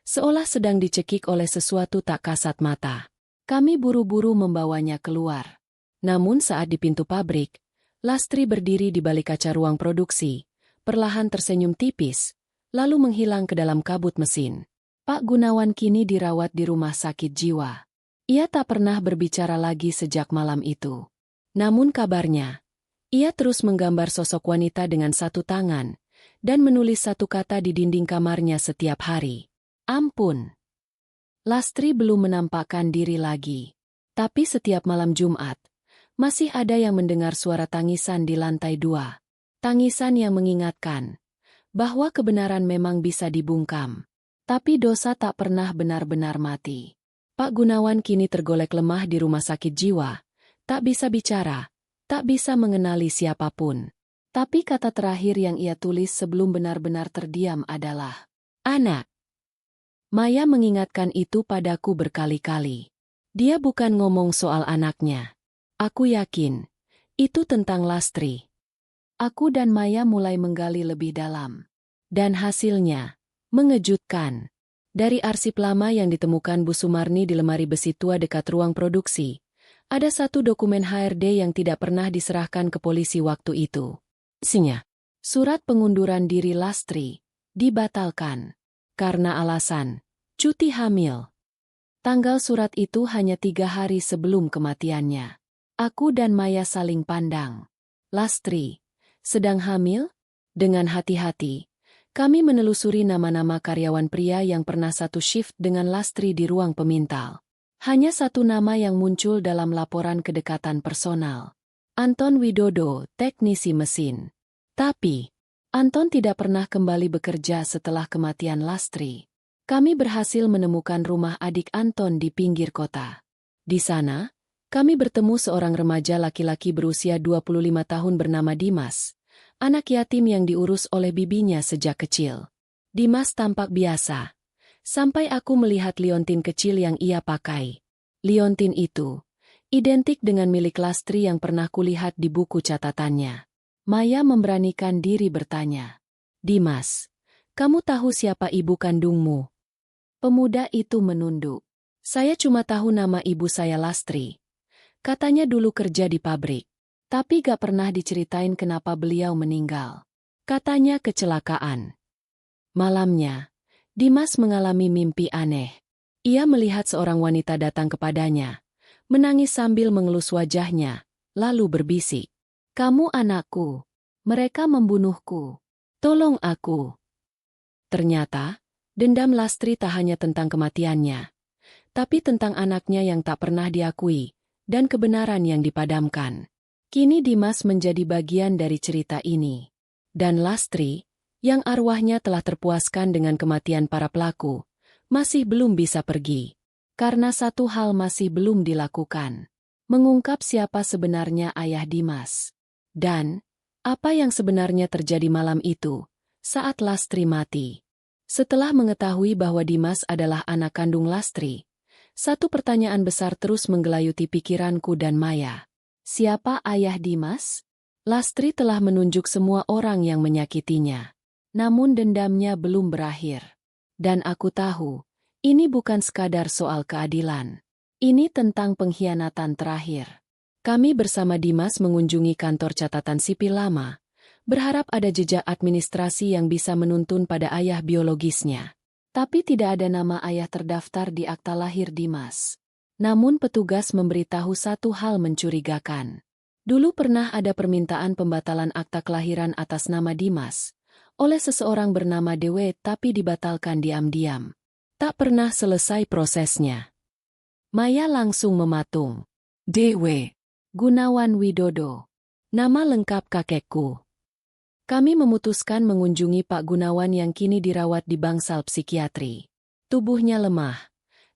Seolah sedang dicekik oleh sesuatu tak kasat mata. Kami buru-buru membawanya keluar. Namun saat di pintu pabrik, Lastri berdiri di balik kaca ruang produksi, perlahan tersenyum tipis, lalu menghilang ke dalam kabut mesin. Pak Gunawan kini dirawat di rumah sakit jiwa. Ia tak pernah berbicara lagi sejak malam itu. Namun kabarnya, ia terus menggambar sosok wanita dengan satu tangan, dan menulis satu kata di dinding kamarnya setiap hari. Ampun. Lastri belum menampakkan diri lagi. Tapi setiap malam Jumat, masih ada yang mendengar suara tangisan di lantai 2. Tangisan yang mengingatkan bahwa kebenaran memang bisa dibungkam. Tapi dosa tak pernah benar-benar mati. Pak Gunawan kini tergolek lemah di rumah sakit jiwa. Tak bisa bicara, tak bisa mengenali siapapun. Tapi kata terakhir yang ia tulis sebelum benar-benar terdiam adalah, "Anak." Maya mengingatkan itu padaku berkali-kali. Dia bukan ngomong soal anaknya. Aku yakin, itu tentang Lastri. Aku dan Maya mulai menggali lebih dalam. Dan hasilnya mengejutkan. Dari arsip lama yang ditemukan Bu Sumarni di lemari besi tua dekat ruang produksi, ada satu dokumen HRD yang tidak pernah diserahkan ke polisi waktu itu. Isinya, surat pengunduran diri Lastri dibatalkan karena alasan cuti hamil. Tanggal surat itu hanya 3 hari sebelum kematiannya. Aku dan Maya saling pandang. Lastri sedang hamil? Dengan hati-hati, kami menelusuri nama-nama karyawan pria yang pernah satu shift dengan Lastri di ruang pemintal. Hanya satu nama yang muncul dalam laporan kedekatan personal. Anton Widodo, teknisi mesin. Tapi, Anton tidak pernah kembali bekerja setelah kematian Lastri. Kami berhasil menemukan rumah adik Anton di pinggir kota. Di sana, kami bertemu seorang remaja laki-laki berusia 25 tahun bernama Dimas. Anak yatim yang diurus oleh bibinya sejak kecil. Dimas tampak biasa, sampai aku melihat liontin kecil yang ia pakai. Liontin itu identik dengan milik Lastri yang pernah kulihat di buku catatannya. Maya memberanikan diri bertanya, "Dimas, kamu tahu siapa ibu kandungmu?" Pemuda itu menunduk. "Saya cuma tahu nama ibu saya Lastri. Katanya dulu kerja di pabrik. Tapi gak pernah diceritain kenapa beliau meninggal. Katanya kecelakaan." Malamnya, Dimas mengalami mimpi aneh. Ia melihat seorang wanita datang kepadanya, menangis sambil mengelus wajahnya, lalu berbisik, "Kamu anakku. Mereka membunuhku. Tolong aku." Ternyata, dendam Lastri tak hanya tentang kematiannya, tapi tentang anaknya yang tak pernah diakui, dan kebenaran yang dipadamkan. Kini Dimas menjadi bagian dari cerita ini. Dan Lastri, yang arwahnya telah terpuaskan dengan kematian para pelaku, masih belum bisa pergi. Karena satu hal masih belum dilakukan. Mengungkap siapa sebenarnya ayah Dimas. Dan, apa yang sebenarnya terjadi malam itu, saat Lastri mati. Setelah mengetahui bahwa Dimas adalah anak kandung Lastri, satu pertanyaan besar terus menggelayuti pikiranku dan Maya. Siapa ayah Dimas? Lastri telah menunjuk semua orang yang menyakitinya. Namun dendamnya belum berakhir. Dan aku tahu, ini bukan sekadar soal keadilan. Ini tentang pengkhianatan terakhir. Kami bersama Dimas mengunjungi kantor catatan sipil lama, berharap ada jejak administrasi yang bisa menuntun pada ayah biologisnya. Tapi tidak ada nama ayah terdaftar di akta lahir Dimas. Namun petugas memberitahu satu hal mencurigakan. Dulu pernah ada permintaan pembatalan akta kelahiran atas nama Dimas oleh seseorang bernama Dewe tapi dibatalkan diam-diam. Tak pernah selesai prosesnya. Maya langsung mematung. Dewe Gunawan Widodo. Nama lengkap kakekku. Kami memutuskan mengunjungi Pak Gunawan yang kini dirawat di bangsal psikiatri. Tubuhnya lemah,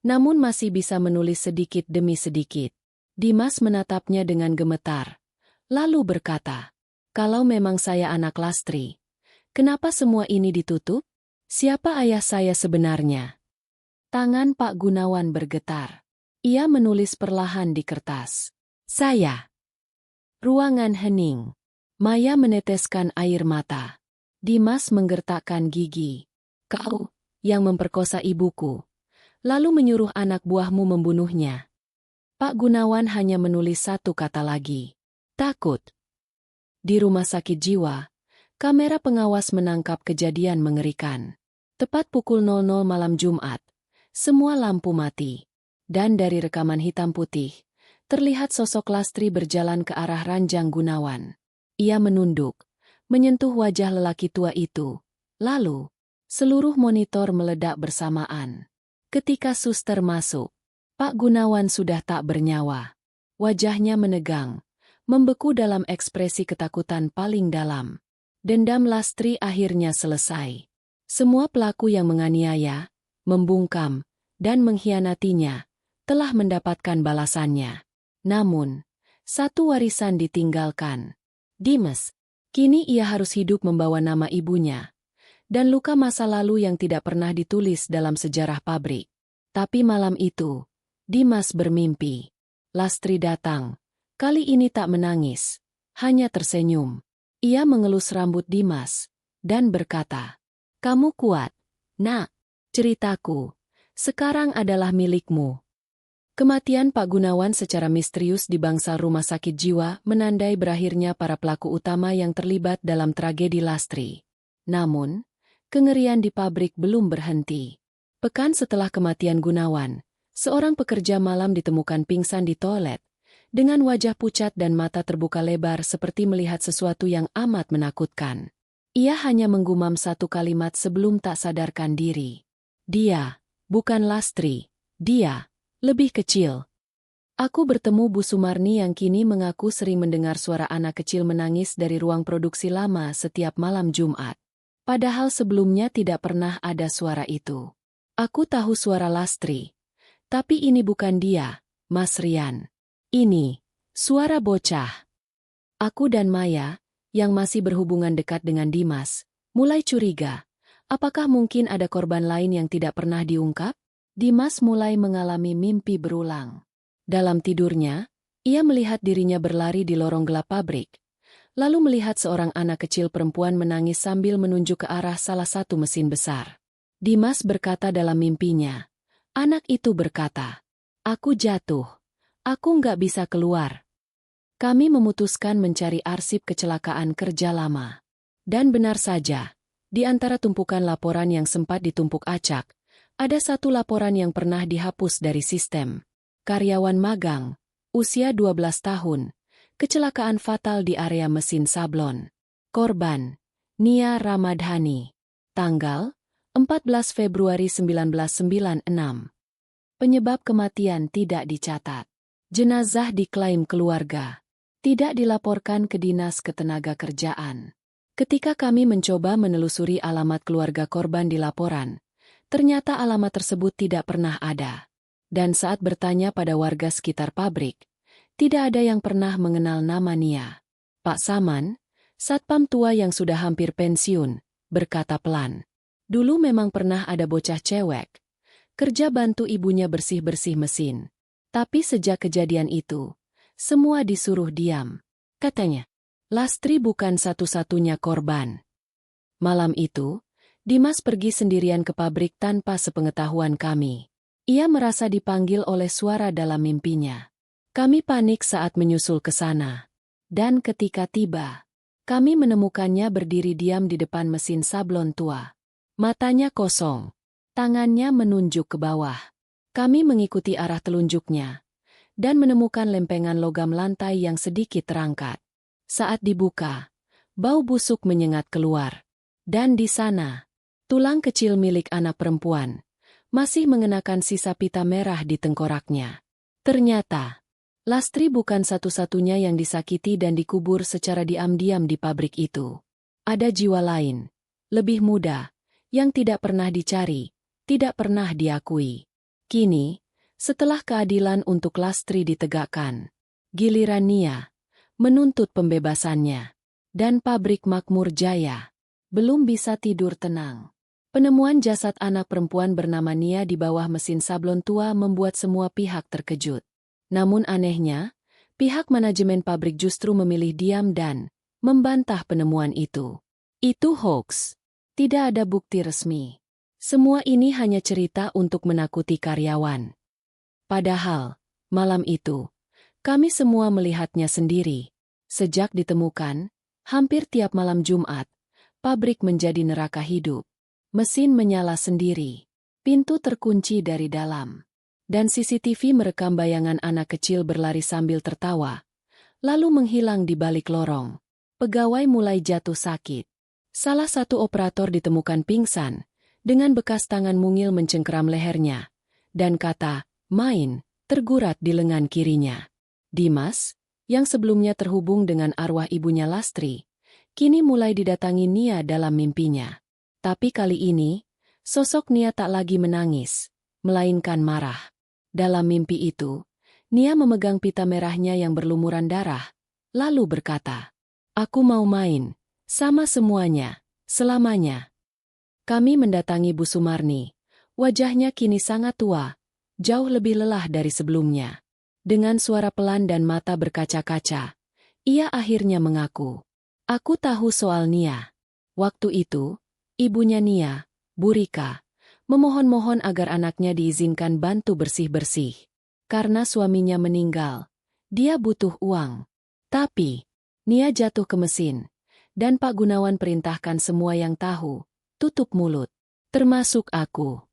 namun masih bisa menulis sedikit demi sedikit. Dimas menatapnya dengan gemetar, lalu berkata, "Kalau memang saya anak Lastri, kenapa semua ini ditutup? Siapa ayah saya sebenarnya?" Tangan Pak Gunawan bergetar. Ia menulis perlahan di kertas. "Saya." Ruangan hening. Maya meneteskan air mata. Dimas menggertakkan gigi. "Kau yang memperkosa ibuku, lalu menyuruh anak buahmu membunuhnya." Pak Gunawan hanya menulis satu kata lagi. "Takut." Di rumah sakit jiwa, kamera pengawas menangkap kejadian mengerikan. Tepat pukul 00 malam Jumat, semua lampu mati. Dan dari rekaman hitam putih, terlihat sosok Lastri berjalan ke arah ranjang Gunawan. Ia menunduk, menyentuh wajah lelaki tua itu. Lalu, seluruh monitor meledak bersamaan. Ketika suster masuk, Pak Gunawan sudah tak bernyawa. Wajahnya menegang, membeku dalam ekspresi ketakutan paling dalam. Dendam Lastri akhirnya selesai. Semua pelaku yang menganiaya, membungkam, dan mengkhianatinya telah mendapatkan balasannya. Namun, satu warisan ditinggalkan. Dimas, kini ia harus hidup membawa nama ibunya dan luka masa lalu yang tidak pernah ditulis dalam sejarah pabrik. Tapi malam itu, Dimas bermimpi. Lastri datang. Kali ini tak menangis, hanya tersenyum. Ia mengelus rambut Dimas dan berkata, "Kamu kuat, Nak. Ceritaku sekarang adalah milikmu." Kematian Pak Gunawan secara misterius di bangsal rumah sakit jiwa menandai berakhirnya para pelaku utama yang terlibat dalam tragedi Lastri. Namun, kengerian di pabrik belum berhenti. Pekan setelah kematian Gunawan, seorang pekerja malam ditemukan pingsan di toilet, dengan wajah pucat dan mata terbuka lebar seperti melihat sesuatu yang amat menakutkan. Ia hanya menggumam satu kalimat sebelum tak sadarkan diri. "Dia, bukan Lastri, dia lebih kecil." Aku bertemu Bu Sumarni yang kini mengaku sering mendengar suara anak kecil menangis dari ruang produksi lama setiap malam Jumat. Padahal sebelumnya tidak pernah ada suara itu. Aku tahu suara Lastri. Tapi ini bukan dia, Mas Rian. Ini suara bocah. Aku dan Maya, yang masih berhubungan dekat dengan Dimas, mulai curiga. Apakah mungkin ada korban lain yang tidak pernah diungkap? Dimas mulai mengalami mimpi berulang. Dalam tidurnya, ia melihat dirinya berlari di lorong gelap pabrik, lalu melihat seorang anak kecil perempuan menangis sambil menunjuk ke arah salah satu mesin besar. Dimas berkata dalam mimpinya. Anak itu berkata, "Aku jatuh. Aku nggak bisa keluar." Kami memutuskan mencari arsip kecelakaan kerja lama. Dan benar saja, di antara tumpukan laporan yang sempat ditumpuk acak, ada satu laporan yang pernah dihapus dari sistem. Karyawan magang, usia 12 tahun, kecelakaan fatal di area mesin sablon. Korban, Nia Ramadhani. Tanggal, 14 Februari 1996. Penyebab kematian tidak dicatat. Jenazah diklaim keluarga. Tidak dilaporkan ke Dinas Ketenagakerjaan. Ketika kami mencoba menelusuri alamat keluarga korban di laporan, ternyata alamat tersebut tidak pernah ada. Dan saat bertanya pada warga sekitar pabrik, tidak ada yang pernah mengenal nama Nia. Pak Saman, satpam tua yang sudah hampir pensiun, berkata pelan. "Dulu memang pernah ada bocah cewek, kerja bantu ibunya bersih-bersih mesin. Tapi sejak kejadian itu, semua disuruh diam," katanya. Lastri bukan satu-satunya korban. Malam itu, Dimas pergi sendirian ke pabrik tanpa sepengetahuan kami. Ia merasa dipanggil oleh suara dalam mimpinya. Kami panik saat menyusul ke sana. Dan ketika tiba, kami menemukannya berdiri diam di depan mesin sablon tua. Matanya kosong. Tangannya menunjuk ke bawah. Kami mengikuti arah telunjuknya dan menemukan lempengan logam lantai yang sedikit terangkat. Saat dibuka, bau busuk menyengat keluar. Dan di sana, tulang kecil milik anak perempuan masih mengenakan sisa pita merah di tengkoraknya. Ternyata, Lastri bukan satu-satunya yang disakiti dan dikubur secara diam-diam di pabrik itu. Ada jiwa lain, lebih muda, yang tidak pernah dicari, tidak pernah diakui. Kini, setelah keadilan untuk Lastri ditegakkan, giliran Nia menuntut pembebasannya. Dan pabrik Makmur Jaya belum bisa tidur tenang. Penemuan jasad anak perempuan bernama Nia di bawah mesin sablon tua membuat semua pihak terkejut. Namun anehnya, pihak manajemen pabrik justru memilih diam dan membantah penemuan itu. Itu hoax. Tidak ada bukti resmi. Semua ini hanya cerita untuk menakuti karyawan. Padahal, malam itu, kami semua melihatnya sendiri. Sejak ditemukan, hampir tiap malam Jumat, pabrik menjadi neraka hidup. Mesin menyala sendiri. Pintu terkunci dari dalam. Dan CCTV merekam bayangan anak kecil berlari sambil tertawa, lalu menghilang di balik lorong. Pegawai mulai jatuh sakit. Salah satu operator ditemukan pingsan, dengan bekas tangan mungil mencengkeram lehernya, dan kata, "main," tergurat di lengan kirinya. Dimas, yang sebelumnya terhubung dengan arwah ibunya Lastri, kini mulai didatangi Nia dalam mimpinya. Tapi kali ini, sosok Nia tak lagi menangis, melainkan marah. Dalam mimpi itu, Nia memegang pita merahnya yang berlumuran darah, lalu berkata, "Aku mau main, sama semuanya, selamanya." Kami mendatangi Bu Sumarni. Wajahnya kini sangat tua, jauh lebih lelah dari sebelumnya. Dengan suara pelan dan mata berkaca-kaca, ia akhirnya mengaku, "Aku tahu soal Nia." Waktu itu, ibunya Nia, Bu Rika, memohon-mohon agar anaknya diizinkan bantu bersih-bersih. Karena suaminya meninggal, dia butuh uang. Tapi, Nia jatuh ke mesin, dan Pak Gunawan perintahkan semua yang tahu, tutup mulut, termasuk aku.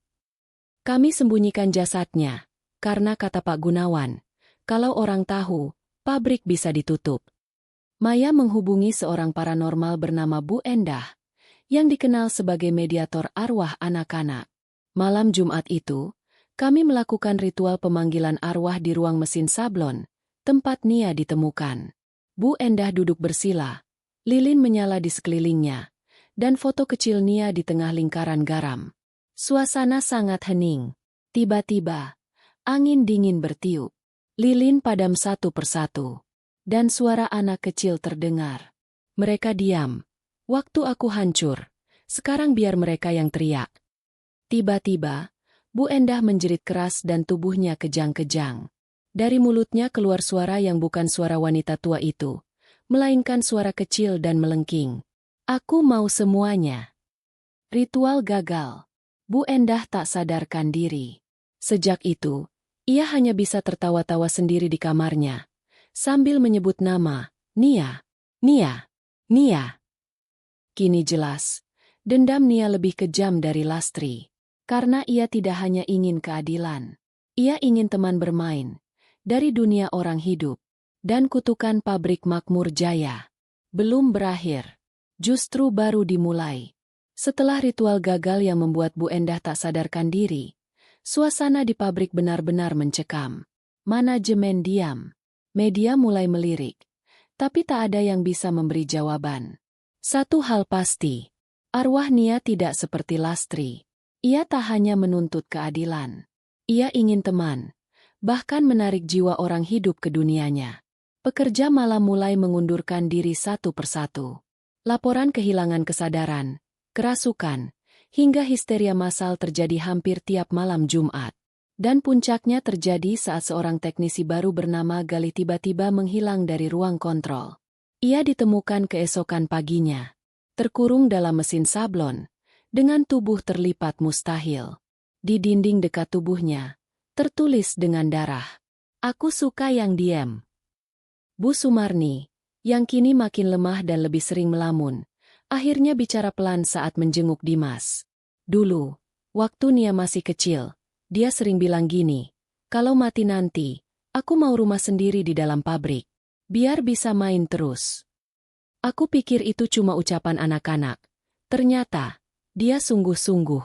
Kami sembunyikan jasadnya, karena kata Pak Gunawan, kalau orang tahu, pabrik bisa ditutup. Maya menghubungi seorang paranormal bernama Bu Endah, yang dikenal sebagai mediator arwah anak-anak. Malam Jumat itu, kami melakukan ritual pemanggilan arwah di ruang mesin sablon, tempat Nia ditemukan. Bu Endah duduk bersila, lilin menyala di sekelilingnya, dan foto kecil Nia di tengah lingkaran garam. Suasana sangat hening. Tiba-tiba, angin dingin bertiup. Lilin padam satu persatu. Dan suara anak kecil terdengar. Mereka diam. Waktu aku hancur. Sekarang biar mereka yang teriak. Tiba-tiba, Bu Endah menjerit keras dan tubuhnya kejang-kejang. Dari mulutnya keluar suara yang bukan suara wanita tua itu, melainkan suara kecil dan melengking. "Aku mau semuanya." Ritual gagal. Bu Endah tak sadarkan diri. Sejak itu, ia hanya bisa tertawa-tawa sendiri di kamarnya, sambil menyebut nama, "Nia, Nia, Nia." Kini jelas, dendam Nia lebih kejam dari Lastri. Karena ia tidak hanya ingin keadilan. Ia ingin teman bermain, dari dunia orang hidup. Dan kutukan pabrik Makmur Jaya belum berakhir, justru baru dimulai. Setelah ritual gagal yang membuat Bu Endah tak sadarkan diri, suasana di pabrik benar-benar mencekam. Manajemen diam. Media mulai melirik. Tapi tak ada yang bisa memberi jawaban. Satu hal pasti, arwah Nia tidak seperti Lastri. Ia tak hanya menuntut keadilan. Ia ingin teman, bahkan menarik jiwa orang hidup ke dunianya. Pekerja malam mulai mengundurkan diri satu persatu. Laporan kehilangan kesadaran, kerasukan, hingga histeria massal terjadi hampir tiap malam Jumat. Dan puncaknya terjadi saat seorang teknisi baru bernama Galih tiba-tiba menghilang dari ruang kontrol. Ia ditemukan keesokan paginya, terkurung dalam mesin sablon, dengan tubuh terlipat mustahil. Di dinding dekat tubuhnya, tertulis dengan darah, "Aku suka yang diam." Bu Sumarni, yang kini makin lemah dan lebih sering melamun, akhirnya bicara pelan saat menjenguk Dimas. "Dulu, Waktu Nia masih kecil, dia sering bilang gini, kalau mati nanti, aku mau rumah sendiri di dalam pabrik. Biar bisa main terus. Aku pikir itu cuma ucapan anak-anak. Ternyata, dia sungguh-sungguh.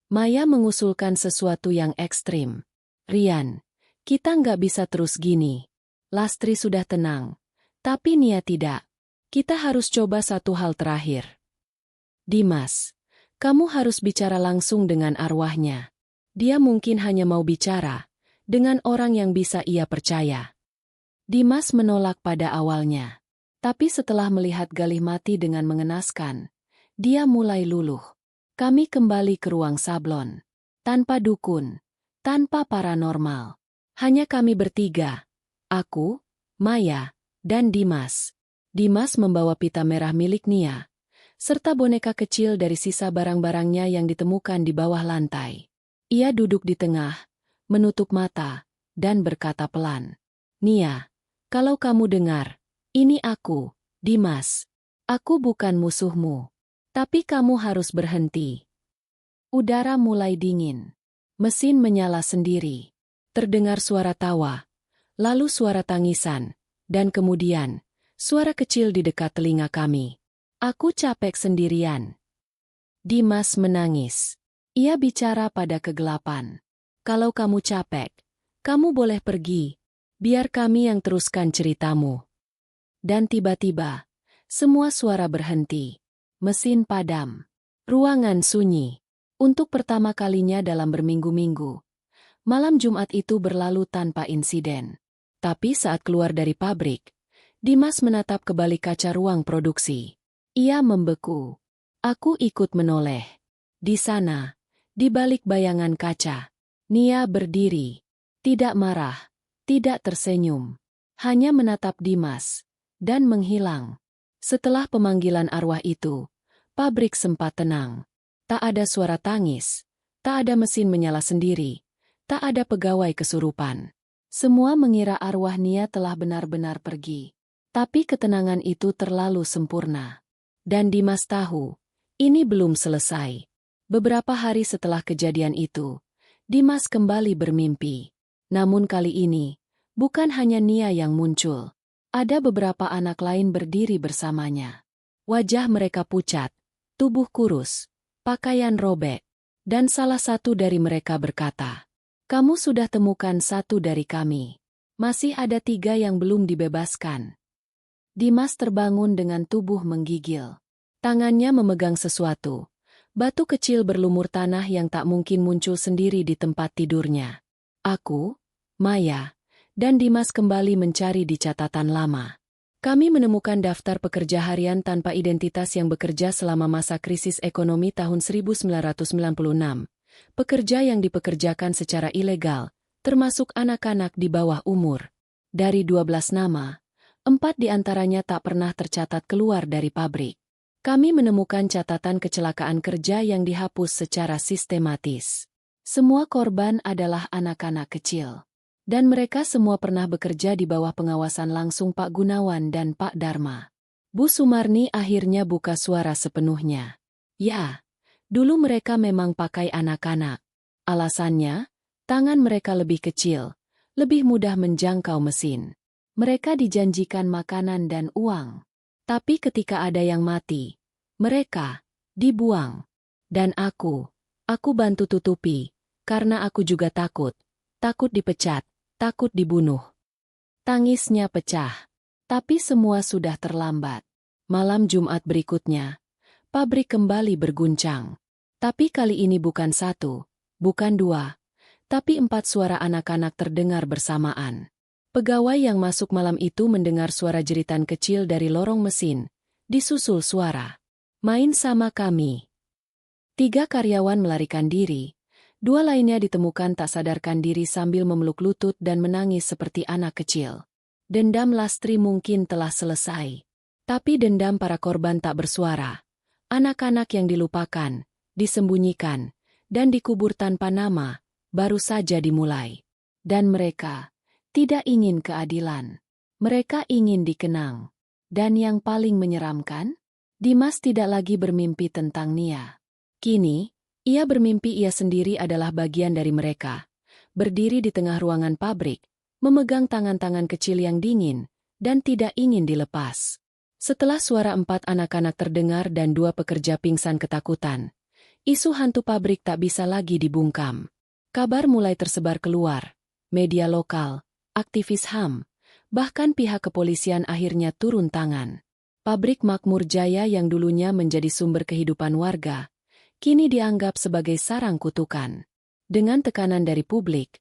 Maya mengusulkan sesuatu yang ekstrim. Rian, kita nggak bisa terus gini. Lastri sudah tenang. Tapi Nia tidak. Kita harus coba satu hal terakhir. Dimas, kamu harus bicara langsung dengan arwahnya. Dia mungkin hanya mau bicara dengan orang yang bisa ia percaya. Dimas menolak pada awalnya. Tapi setelah melihat Galih mati dengan mengenaskan, dia mulai luluh. Kami kembali ke ruang sablon. Tanpa dukun, tanpa paranormal. Hanya kami bertiga. Aku, Maya, dan Dimas. Dimas membawa pita merah milik Nia, serta boneka kecil dari sisa barang-barangnya yang ditemukan di bawah lantai. Ia duduk di tengah, menutup mata, dan berkata pelan, Nia, kalau kamu dengar, ini aku, Dimas. Aku bukan musuhmu. Tapi kamu harus berhenti. Udara mulai dingin. Mesin menyala sendiri. Terdengar suara tawa, lalu suara tangisan, dan kemudian, suara kecil di dekat telinga kami. Aku capek sendirian. Dimas menangis. Ia bicara pada kegelapan. Kalau kamu capek, kamu boleh pergi. Biar kami yang teruskan ceritamu. Dan tiba-tiba, semua suara berhenti. Mesin padam. Ruangan sunyi. Untuk pertama kalinya dalam berminggu-minggu. Malam Jumat itu berlalu tanpa insiden. Tapi saat keluar dari pabrik, Dimas menatap ke balik kaca ruang produksi. Ia membeku. Aku ikut menoleh. Di sana, di balik bayangan kaca, Nia berdiri. Tidak marah, tidak tersenyum. Hanya menatap Dimas, dan menghilang. Setelah pemanggilan arwah itu, pabrik sempat tenang. Tak ada suara tangis, tak ada mesin menyala sendiri, tak ada pegawai kesurupan. Semua mengira arwah Nia telah benar-benar pergi. Tapi ketenangan itu terlalu sempurna. Dan Dimas tahu, ini belum selesai. Beberapa hari setelah kejadian itu, Dimas kembali bermimpi. Namun kali ini, bukan hanya Nia yang muncul. Ada beberapa anak lain berdiri bersamanya. Wajah mereka pucat, tubuh kurus, pakaian robek, dan salah satu dari mereka berkata, kamu sudah temukan satu dari kami. Masih ada 3 yang belum dibebaskan. Dimas terbangun dengan tubuh menggigil. Tangannya memegang sesuatu. Batu kecil berlumur tanah yang tak mungkin muncul sendiri di tempat tidurnya. Aku, Maya, dan Dimas kembali mencari di catatan lama. Kami menemukan daftar pekerja harian tanpa identitas yang bekerja selama masa krisis ekonomi tahun 1996. Pekerja yang dipekerjakan secara ilegal, termasuk anak-anak di bawah umur. Dari 12 nama, 4 diantaranya tak pernah tercatat keluar dari pabrik. Kami menemukan catatan kecelakaan kerja yang dihapus secara sistematis. Semua korban adalah anak-anak kecil. Dan mereka semua pernah bekerja di bawah pengawasan langsung Pak Gunawan dan Pak Dharma. Bu Sumarni akhirnya buka suara sepenuhnya. Ya, dulu mereka memang pakai anak-anak. Alasannya, tangan mereka lebih kecil, lebih mudah menjangkau mesin. Mereka dijanjikan makanan dan uang. Tapi ketika ada yang mati, mereka dibuang. Dan aku bantu tutupi, karena aku juga takut dipecat. Takut dibunuh. Tangisnya pecah. Tapi semua sudah terlambat. Malam Jumat berikutnya, pabrik kembali berguncang. Tapi kali ini bukan 1, bukan 2, tapi 4 suara anak-anak terdengar bersamaan. Pegawai yang masuk malam itu mendengar suara jeritan kecil dari lorong mesin, disusul suara, "Main sama kami." 3 karyawan melarikan diri. 2 lainnya ditemukan tak sadarkan diri sambil memeluk lutut dan menangis seperti anak kecil. Dendam Lastri mungkin telah selesai. Tapi dendam para korban tak bersuara. Anak-anak yang dilupakan, disembunyikan, dan dikubur tanpa nama, baru saja dimulai. Dan mereka tidak ingin keadilan. Mereka ingin dikenang. Dan yang paling menyeramkan, Dimas tidak lagi bermimpi tentang Nia. Kini, Ia bermimpi ia sendiri adalah bagian dari mereka, berdiri di tengah ruangan pabrik, memegang tangan-tangan kecil yang dingin, dan tidak ingin dilepas. Setelah suara 4 anak-anak terdengar dan 2 pekerja pingsan ketakutan, isu hantu pabrik tak bisa lagi dibungkam. Kabar mulai tersebar keluar, media lokal, aktivis HAM, bahkan pihak kepolisian akhirnya turun tangan. Pabrik Makmur Jaya yang dulunya menjadi sumber kehidupan warga, kini dianggap sebagai sarang kutukan. Dengan tekanan dari publik,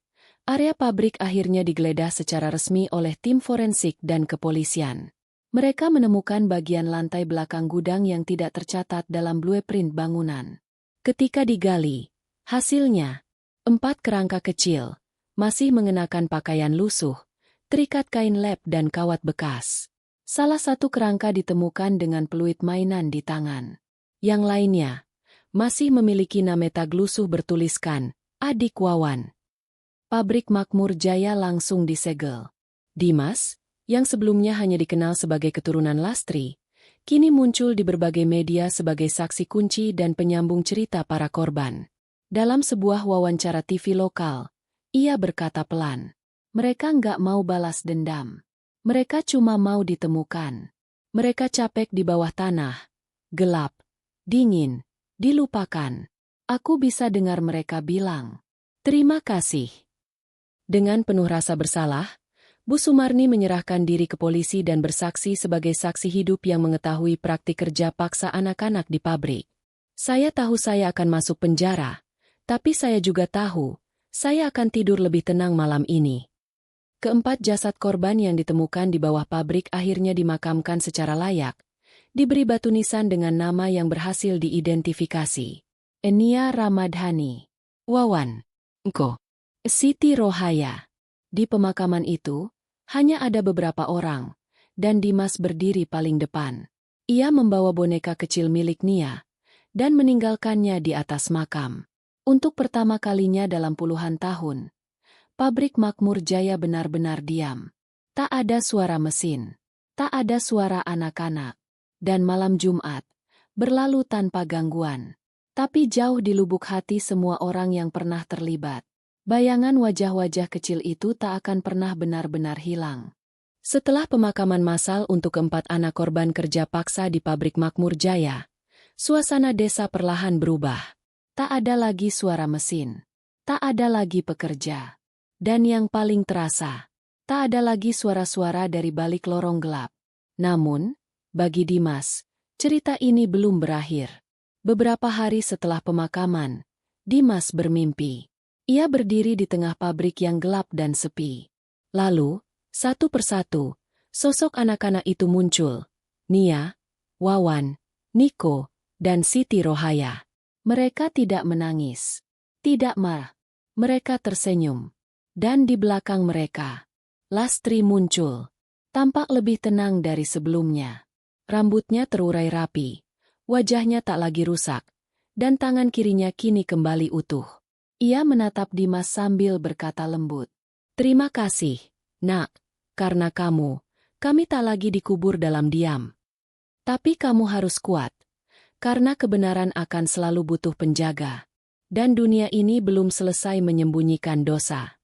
area pabrik akhirnya digeledah secara resmi oleh tim forensik dan kepolisian. Mereka menemukan bagian lantai belakang gudang yang tidak tercatat dalam blueprint bangunan. Ketika digali, hasilnya, 4 kerangka kecil, masih mengenakan pakaian lusuh, terikat kain lap dan kawat bekas. Salah satu kerangka ditemukan dengan peluit mainan di tangan. Yang lainnya, masih memiliki nama tag lusuh bertuliskan, Adik Wawan. Pabrik Makmur Jaya langsung disegel. Dimas, yang sebelumnya hanya dikenal sebagai keturunan Lastri, kini muncul di berbagai media sebagai saksi kunci dan penyambung cerita para korban. Dalam sebuah wawancara TV lokal, ia berkata pelan, "Mereka nggak mau balas dendam. Mereka cuma mau ditemukan. Mereka capek di bawah tanah, gelap, dingin, dilupakan." Aku bisa dengar mereka bilang, "Terima kasih." Dengan penuh rasa bersalah, Bu Sumarni menyerahkan diri ke polisi dan bersaksi sebagai saksi hidup yang mengetahui praktik kerja paksa anak-anak di pabrik. "Saya tahu saya akan masuk penjara, tapi saya juga tahu, saya akan tidur lebih tenang malam ini." Keempat jasad korban yang ditemukan di bawah pabrik akhirnya dimakamkan secara layak, diberi batu nisan dengan nama yang berhasil diidentifikasi. Enia Ramadhani, Wawan, Engko, Siti Rohaya. Di pemakaman itu, hanya ada beberapa orang, dan Dimas berdiri paling depan. Ia membawa boneka kecil milik Nia, dan meninggalkannya di atas makam. Untuk pertama kalinya dalam puluhan tahun, pabrik Makmur Jaya benar-benar diam. Tak ada suara mesin, tak ada suara anak-anak, dan malam Jumat berlalu tanpa gangguan. Tapi jauh di lubuk hati semua orang yang pernah terlibat, bayangan wajah-wajah kecil itu tak akan pernah benar-benar hilang. Setelah pemakaman massal untuk 4 anak korban kerja paksa di pabrik Makmur Jaya, suasana desa perlahan berubah. Tak ada lagi suara mesin, tak ada lagi pekerja. Dan yang paling terasa, tak ada lagi suara-suara dari balik lorong gelap. Namun, bagi Dimas, cerita ini belum berakhir. Beberapa hari setelah pemakaman, Dimas bermimpi. Ia berdiri di tengah pabrik yang gelap dan sepi. Lalu, satu persatu, sosok anak-anak itu muncul. Nia, Wawan, Niko, dan Siti Rohaya. Mereka tidak menangis, tidak marah. Mereka tersenyum. Dan di belakang mereka, Lastri muncul. Tampak lebih tenang dari sebelumnya. Rambutnya terurai rapi. Wajahnya tak lagi rusak, dan tangan kirinya kini kembali utuh. Ia menatap Dimas sambil berkata lembut, "Terima kasih, Nak, karena kamu, kami tak lagi dikubur dalam diam. Tapi kamu harus kuat, karena kebenaran akan selalu butuh penjaga. Dan dunia ini belum selesai menyembunyikan dosa."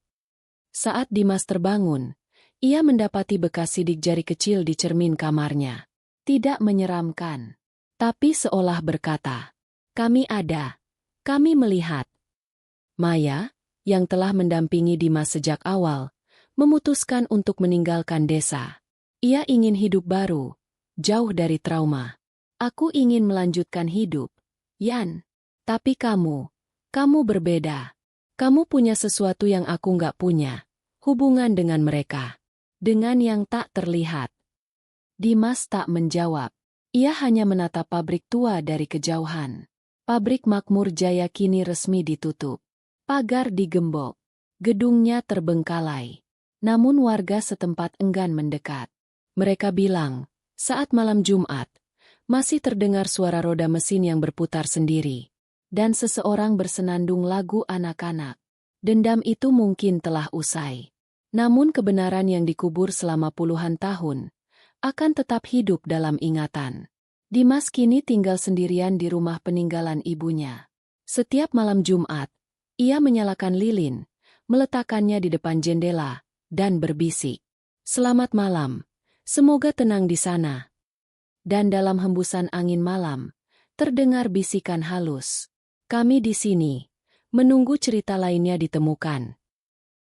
Saat Dimas terbangun, ia mendapati bekas sidik jari kecil di cermin kamarnya. Tidak menyeramkan, tapi seolah berkata, "Kami ada, kami melihat." Maya, yang telah mendampingi Dimas sejak awal, memutuskan untuk meninggalkan desa. Ia ingin hidup baru, jauh dari trauma. "Aku ingin melanjutkan hidup, Yan. Tapi kamu berbeda. Kamu punya sesuatu yang aku nggak punya, hubungan dengan mereka, dengan yang tak terlihat." Dimas tak menjawab. Ia hanya menatap pabrik tua dari kejauhan. Pabrik Makmur Jaya kini resmi ditutup. Pagar digembok. Gedungnya terbengkalai. Namun warga setempat enggan mendekat. Mereka bilang, saat malam Jumat, masih terdengar suara roda mesin yang berputar sendiri. Dan seseorang bersenandung lagu anak-anak. Dendam itu mungkin telah usai. Namun kebenaran yang dikubur selama puluhan tahun akan tetap hidup dalam ingatan. Dimas kini tinggal sendirian di rumah peninggalan ibunya. Setiap malam Jumat, ia menyalakan lilin, meletakkannya di depan jendela, dan berbisik. "Selamat malam, semoga tenang di sana." Dan dalam hembusan angin malam, terdengar bisikan halus. "Kami di sini, menunggu cerita lainnya ditemukan."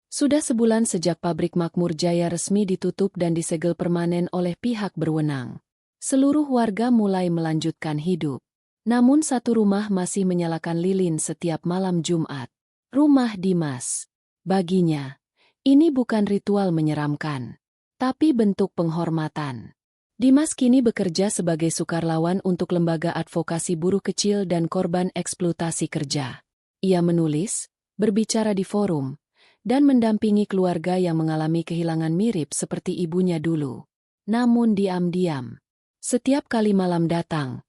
Sudah sebulan sejak pabrik Makmur Jaya resmi ditutup dan disegel permanen oleh pihak berwenang. Seluruh warga mulai melanjutkan hidup. Namun satu rumah masih menyalakan lilin setiap malam Jumat. Rumah Dimas. Baginya, ini bukan ritual menyeramkan, tapi bentuk penghormatan. Dimas kini bekerja sebagai sukarlawan untuk lembaga advokasi buruh kecil dan korban eksploitasi kerja. Ia menulis, berbicara di forum, dan mendampingi keluarga yang mengalami kehilangan mirip seperti ibunya dulu. Namun diam-diam, setiap kali malam datang,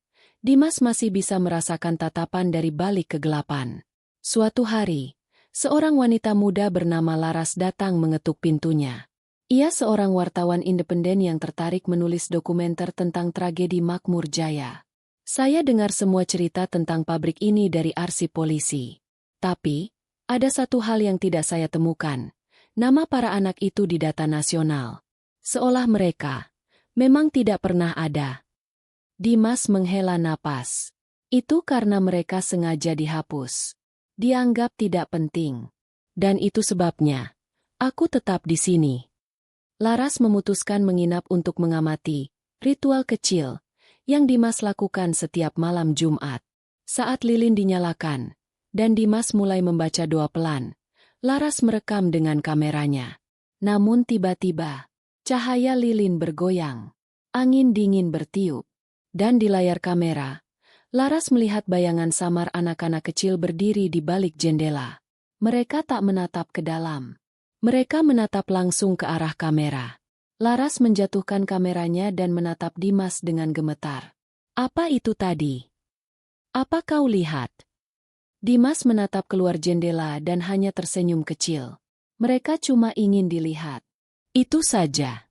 Dimas masih bisa merasakan tatapan dari balik kegelapan. Suatu hari, seorang wanita muda bernama Laras datang mengetuk pintunya. Ia seorang wartawan independen yang tertarik menulis dokumenter tentang tragedi Makmur Jaya. "Saya dengar semua cerita tentang pabrik ini dari arsip polisi. Tapi, ada satu hal yang tidak saya temukan. Nama para anak itu di data nasional. Seolah mereka memang tidak pernah ada." Dimas menghela napas. "Itu karena mereka sengaja dihapus. Dianggap tidak penting. Dan itu sebabnya aku tetap di sini." Laras memutuskan menginap untuk mengamati ritual kecil yang Dimas lakukan setiap malam Jumat. Saat lilin dinyalakan, dan Dimas mulai membaca doa pelan, Laras merekam dengan kameranya. Namun tiba-tiba, cahaya lilin bergoyang. Angin dingin bertiup. Dan di layar kamera, Laras melihat bayangan samar anak-anak kecil berdiri di balik jendela. Mereka tak menatap ke dalam. Mereka menatap langsung ke arah kamera. Laras menjatuhkan kameranya dan menatap Dimas dengan gemetar. "Apa itu tadi? Apa kau lihat?" Dimas menatap keluar jendela dan hanya tersenyum kecil. "Mereka cuma ingin dilihat. Itu saja."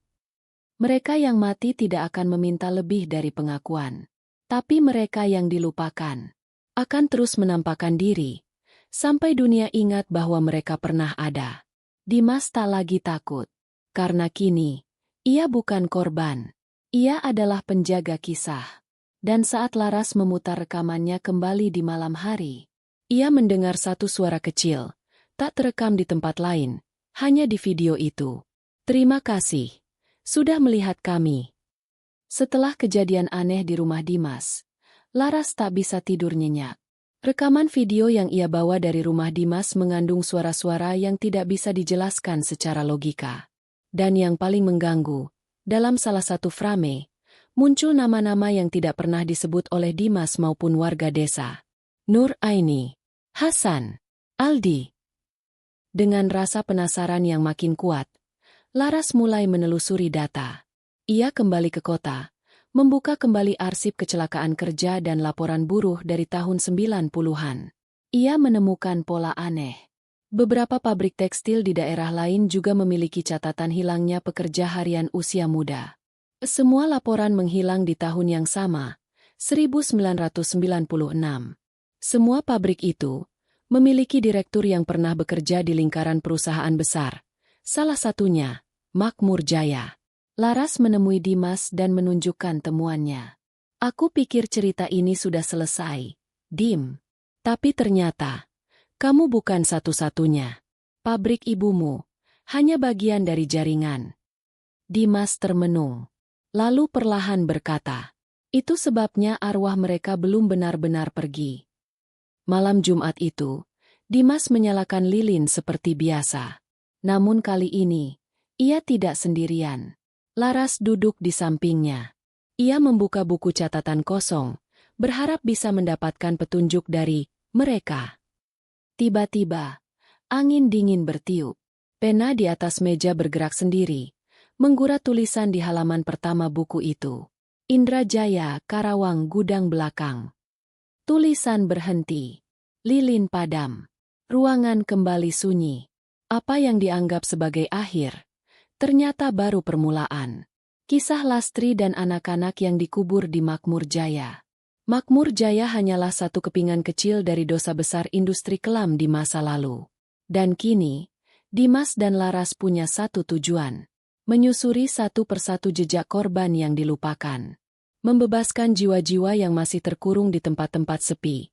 Mereka yang mati tidak akan meminta lebih dari pengakuan. Tapi mereka yang dilupakan akan terus menampakkan diri, sampai dunia ingat bahwa mereka pernah ada. Dimas tak lagi takut, karena kini, ia bukan korban. Ia adalah penjaga kisah. Dan saat Laras memutar rekamannya kembali di malam hari, ia mendengar satu suara kecil, tak terekam di tempat lain, hanya di video itu. "Terima kasih sudah melihat kami." Setelah kejadian aneh di rumah Dimas, Laras tak bisa tidur nyenyak. Rekaman video yang ia bawa dari rumah Dimas mengandung suara-suara yang tidak bisa dijelaskan secara logika. Dan yang paling mengganggu, dalam salah satu frame, muncul nama-nama yang tidak pernah disebut oleh Dimas maupun warga desa. Nur Aini, Hasan, Aldi. Dengan rasa penasaran yang makin kuat, Laras mulai menelusuri data. Ia kembali ke kota, membuka kembali arsip kecelakaan kerja dan laporan buruh dari tahun 90-an. Ia menemukan pola aneh. Beberapa pabrik tekstil di daerah lain juga memiliki catatan hilangnya pekerja harian usia muda. Semua laporan menghilang di tahun yang sama, 1996. Semua pabrik itu memiliki direktur yang pernah bekerja di lingkaran perusahaan besar. Salah satunya, Makmur Jaya. Laras menemui Dimas dan menunjukkan temuannya. "Aku pikir cerita ini sudah selesai, Dim. Tapi ternyata, kamu bukan satu-satunya. Pabrik ibumu hanya bagian dari jaringan." Dimas termenung, lalu perlahan berkata, "Itu sebabnya arwah mereka belum benar-benar pergi." Malam Jumat itu, Dimas menyalakan lilin seperti biasa. Namun kali ini, ia tidak sendirian. Laras duduk di sampingnya. Ia membuka buku catatan kosong, berharap bisa mendapatkan petunjuk dari mereka. Tiba-tiba, angin dingin bertiup. Pena di atas meja bergerak sendiri, menggurat tulisan di halaman pertama buku itu. "Indrajaya, Karawang, gudang belakang." Tulisan berhenti. Lilin padam. Ruangan kembali sunyi. Apa yang dianggap sebagai akhir, ternyata baru permulaan. Kisah Lastri dan anak-anak yang dikubur di Makmur Jaya. Makmur Jaya hanyalah satu kepingan kecil dari dosa besar industri kelam di masa lalu. Dan kini, Dimas dan Laras punya satu tujuan. Menyusuri satu persatu jejak korban yang dilupakan. Membebaskan jiwa-jiwa yang masih terkurung di tempat-tempat sepi.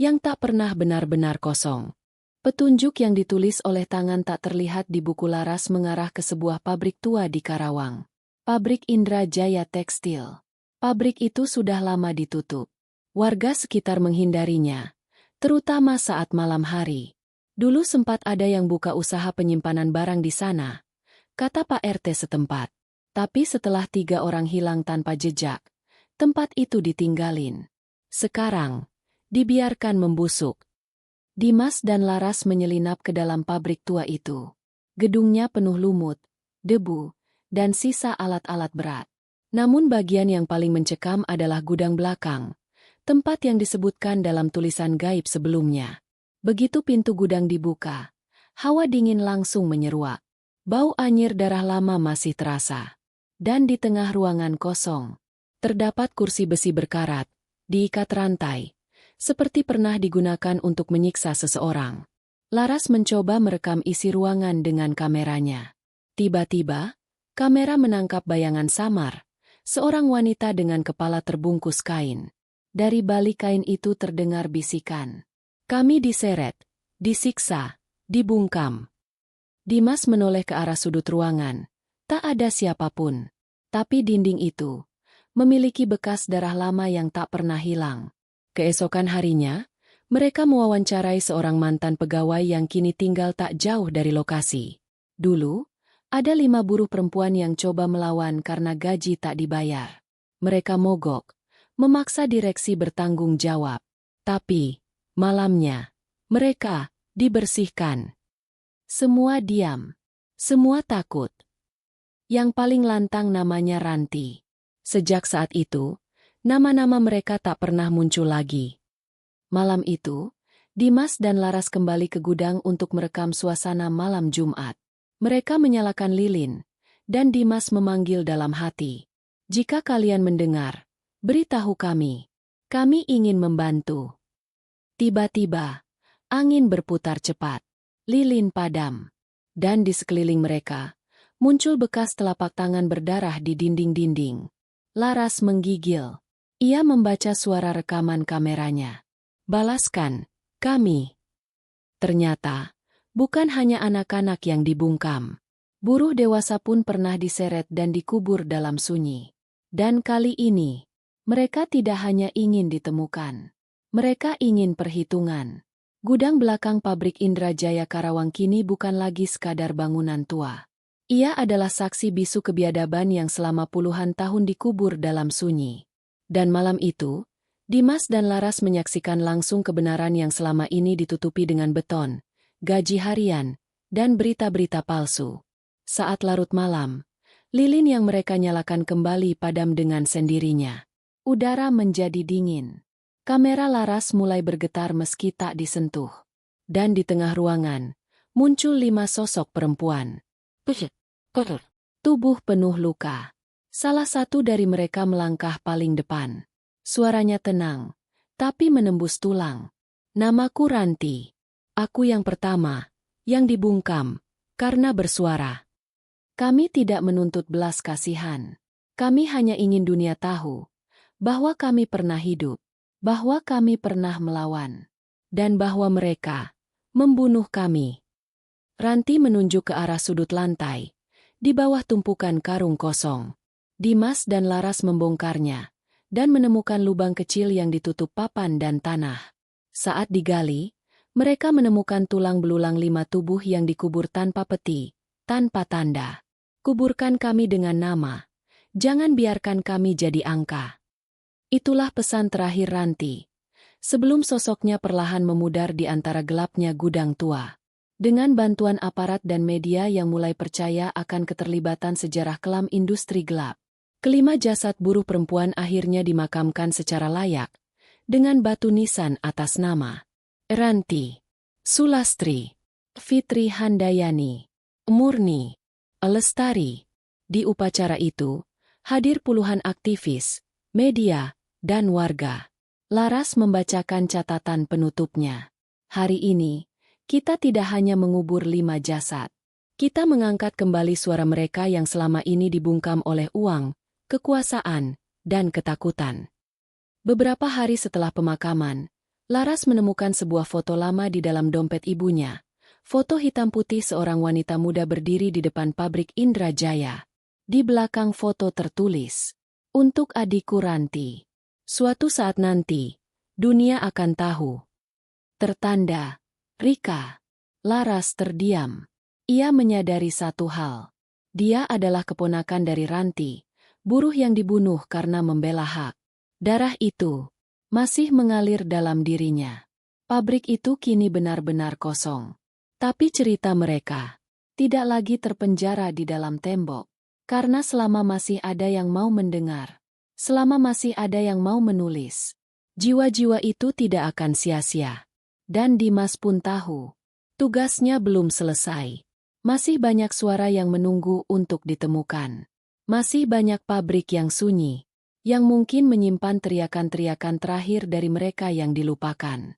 Yang tak pernah benar-benar kosong. Petunjuk yang ditulis oleh tangan tak terlihat di buku Laras mengarah ke sebuah pabrik tua di Karawang. Pabrik Indra Jaya Tekstil. Pabrik itu sudah lama ditutup. Warga sekitar menghindarinya, terutama saat malam hari. Dulu sempat ada yang buka usaha penyimpanan barang di sana, kata Pak RT setempat. Tapi setelah 3 orang hilang tanpa jejak, tempat itu ditinggalin. Sekarang, dibiarkan membusuk. Dimas dan Laras menyelinap ke dalam pabrik tua itu. Gedungnya penuh lumut, debu, dan sisa alat-alat berat. Namun bagian yang paling mencekam adalah gudang belakang, tempat yang disebutkan dalam tulisan gaib sebelumnya. Begitu pintu gudang dibuka, hawa dingin langsung menyeruak. Bau anyir darah lama masih terasa. Dan di tengah ruangan kosong, terdapat kursi besi berkarat, diikat rantai, seperti pernah digunakan untuk menyiksa seseorang. Laras mencoba merekam isi ruangan dengan kameranya. Tiba-tiba, kamera menangkap bayangan samar, seorang wanita dengan kepala terbungkus kain. Dari balik kain itu terdengar bisikan. Kami diseret, disiksa, dibungkam. Dimas menoleh ke arah sudut ruangan. Tak ada siapapun. Tapi dinding itu memiliki bekas darah lama yang tak pernah hilang. Keesokan harinya, mereka mewawancarai seorang mantan pegawai yang kini tinggal tak jauh dari lokasi. Dulu, ada 5 buruh perempuan yang coba melawan karena gaji tak dibayar. Mereka mogok, memaksa direksi bertanggung jawab. Tapi, malamnya, mereka dibersihkan. Semua diam. Semua takut. Yang paling lantang namanya Ranti. Sejak saat itu, nama-nama mereka tak pernah muncul lagi. Malam itu, Dimas dan Laras kembali ke gudang untuk merekam suasana malam Jumat. Mereka menyalakan lilin, dan Dimas memanggil dalam hati. Jika kalian mendengar, beritahu kami. Kami ingin membantu. Tiba-tiba, angin berputar cepat. Lilin padam. Dan di sekeliling mereka, muncul bekas telapak tangan berdarah di dinding-dinding. Laras menggigil. Ia membaca suara rekaman kameranya. Balaskan, kami. Ternyata, bukan hanya anak-anak yang dibungkam. Buruh dewasa pun pernah diseret dan dikubur dalam sunyi. Dan kali ini, mereka tidak hanya ingin ditemukan. Mereka ingin perhitungan. Gudang belakang pabrik Indra Jaya Karawang kini bukan lagi sekadar bangunan tua. Ia adalah saksi bisu kebiadaban yang selama puluhan tahun dikubur dalam sunyi. Dan malam itu, Dimas dan Laras menyaksikan langsung kebenaran yang selama ini ditutupi dengan beton, gaji harian, dan berita-berita palsu. Saat larut malam, lilin yang mereka nyalakan kembali padam dengan sendirinya. Udara menjadi dingin. Kamera Laras mulai bergetar meski tak disentuh. Dan di tengah ruangan, muncul 5 sosok perempuan. Tubuh penuh luka. Salah satu dari mereka melangkah paling depan. Suaranya tenang, tapi menembus tulang. Namaku Ranti. Aku yang pertama, yang dibungkam, karena bersuara. Kami tidak menuntut belas kasihan. Kami hanya ingin dunia tahu bahwa kami pernah hidup, bahwa kami pernah melawan, dan bahwa mereka membunuh kami. Ranti menunjuk ke arah sudut lantai, di bawah tumpukan karung kosong. Dimas dan Laras membongkarnya, dan menemukan lubang kecil yang ditutup papan dan tanah. Saat digali, mereka menemukan tulang belulang 5 tubuh yang dikubur tanpa peti, tanpa tanda. Kuburkan kami dengan nama. Jangan biarkan kami jadi angka. Itulah pesan terakhir Ranti. Sebelum sosoknya perlahan memudar di antara gelapnya gudang tua. Dengan bantuan aparat dan media yang mulai percaya akan keterlibatan sejarah kelam industri gelap. Kelima jasad buruh perempuan akhirnya dimakamkan secara layak, dengan batu nisan atas nama Ranti, Sulastri, Fitri Handayani, Murni, Lestari. Di upacara itu, hadir puluhan aktivis, media, dan warga. Laras membacakan catatan penutupnya. Hari ini, kita tidak hanya mengubur 5 jasad. Kita mengangkat kembali suara mereka yang selama ini dibungkam oleh uang, kekuasaan, dan ketakutan. Beberapa hari setelah pemakaman, Laras menemukan sebuah foto lama di dalam dompet ibunya. Foto hitam putih seorang wanita muda berdiri di depan pabrik Indrajaya. Di belakang foto tertulis, "Untuk adikku Ranti. Suatu saat nanti, dunia akan tahu." Tertanda, Rika. Laras terdiam. Ia menyadari satu hal. Dia adalah keponakan dari Ranti, buruh yang dibunuh karena membela hak. Darah itu masih mengalir dalam dirinya. Pabrik itu kini benar-benar kosong. Tapi cerita mereka tidak lagi terpenjara di dalam tembok. Karena selama masih ada yang mau mendengar, selama masih ada yang mau menulis, jiwa-jiwa itu tidak akan sia-sia. Dan Dimas pun tahu, tugasnya belum selesai. Masih banyak suara yang menunggu untuk ditemukan. Masih banyak pabrik yang sunyi, yang mungkin menyimpan teriakan-teriakan terakhir dari mereka yang dilupakan.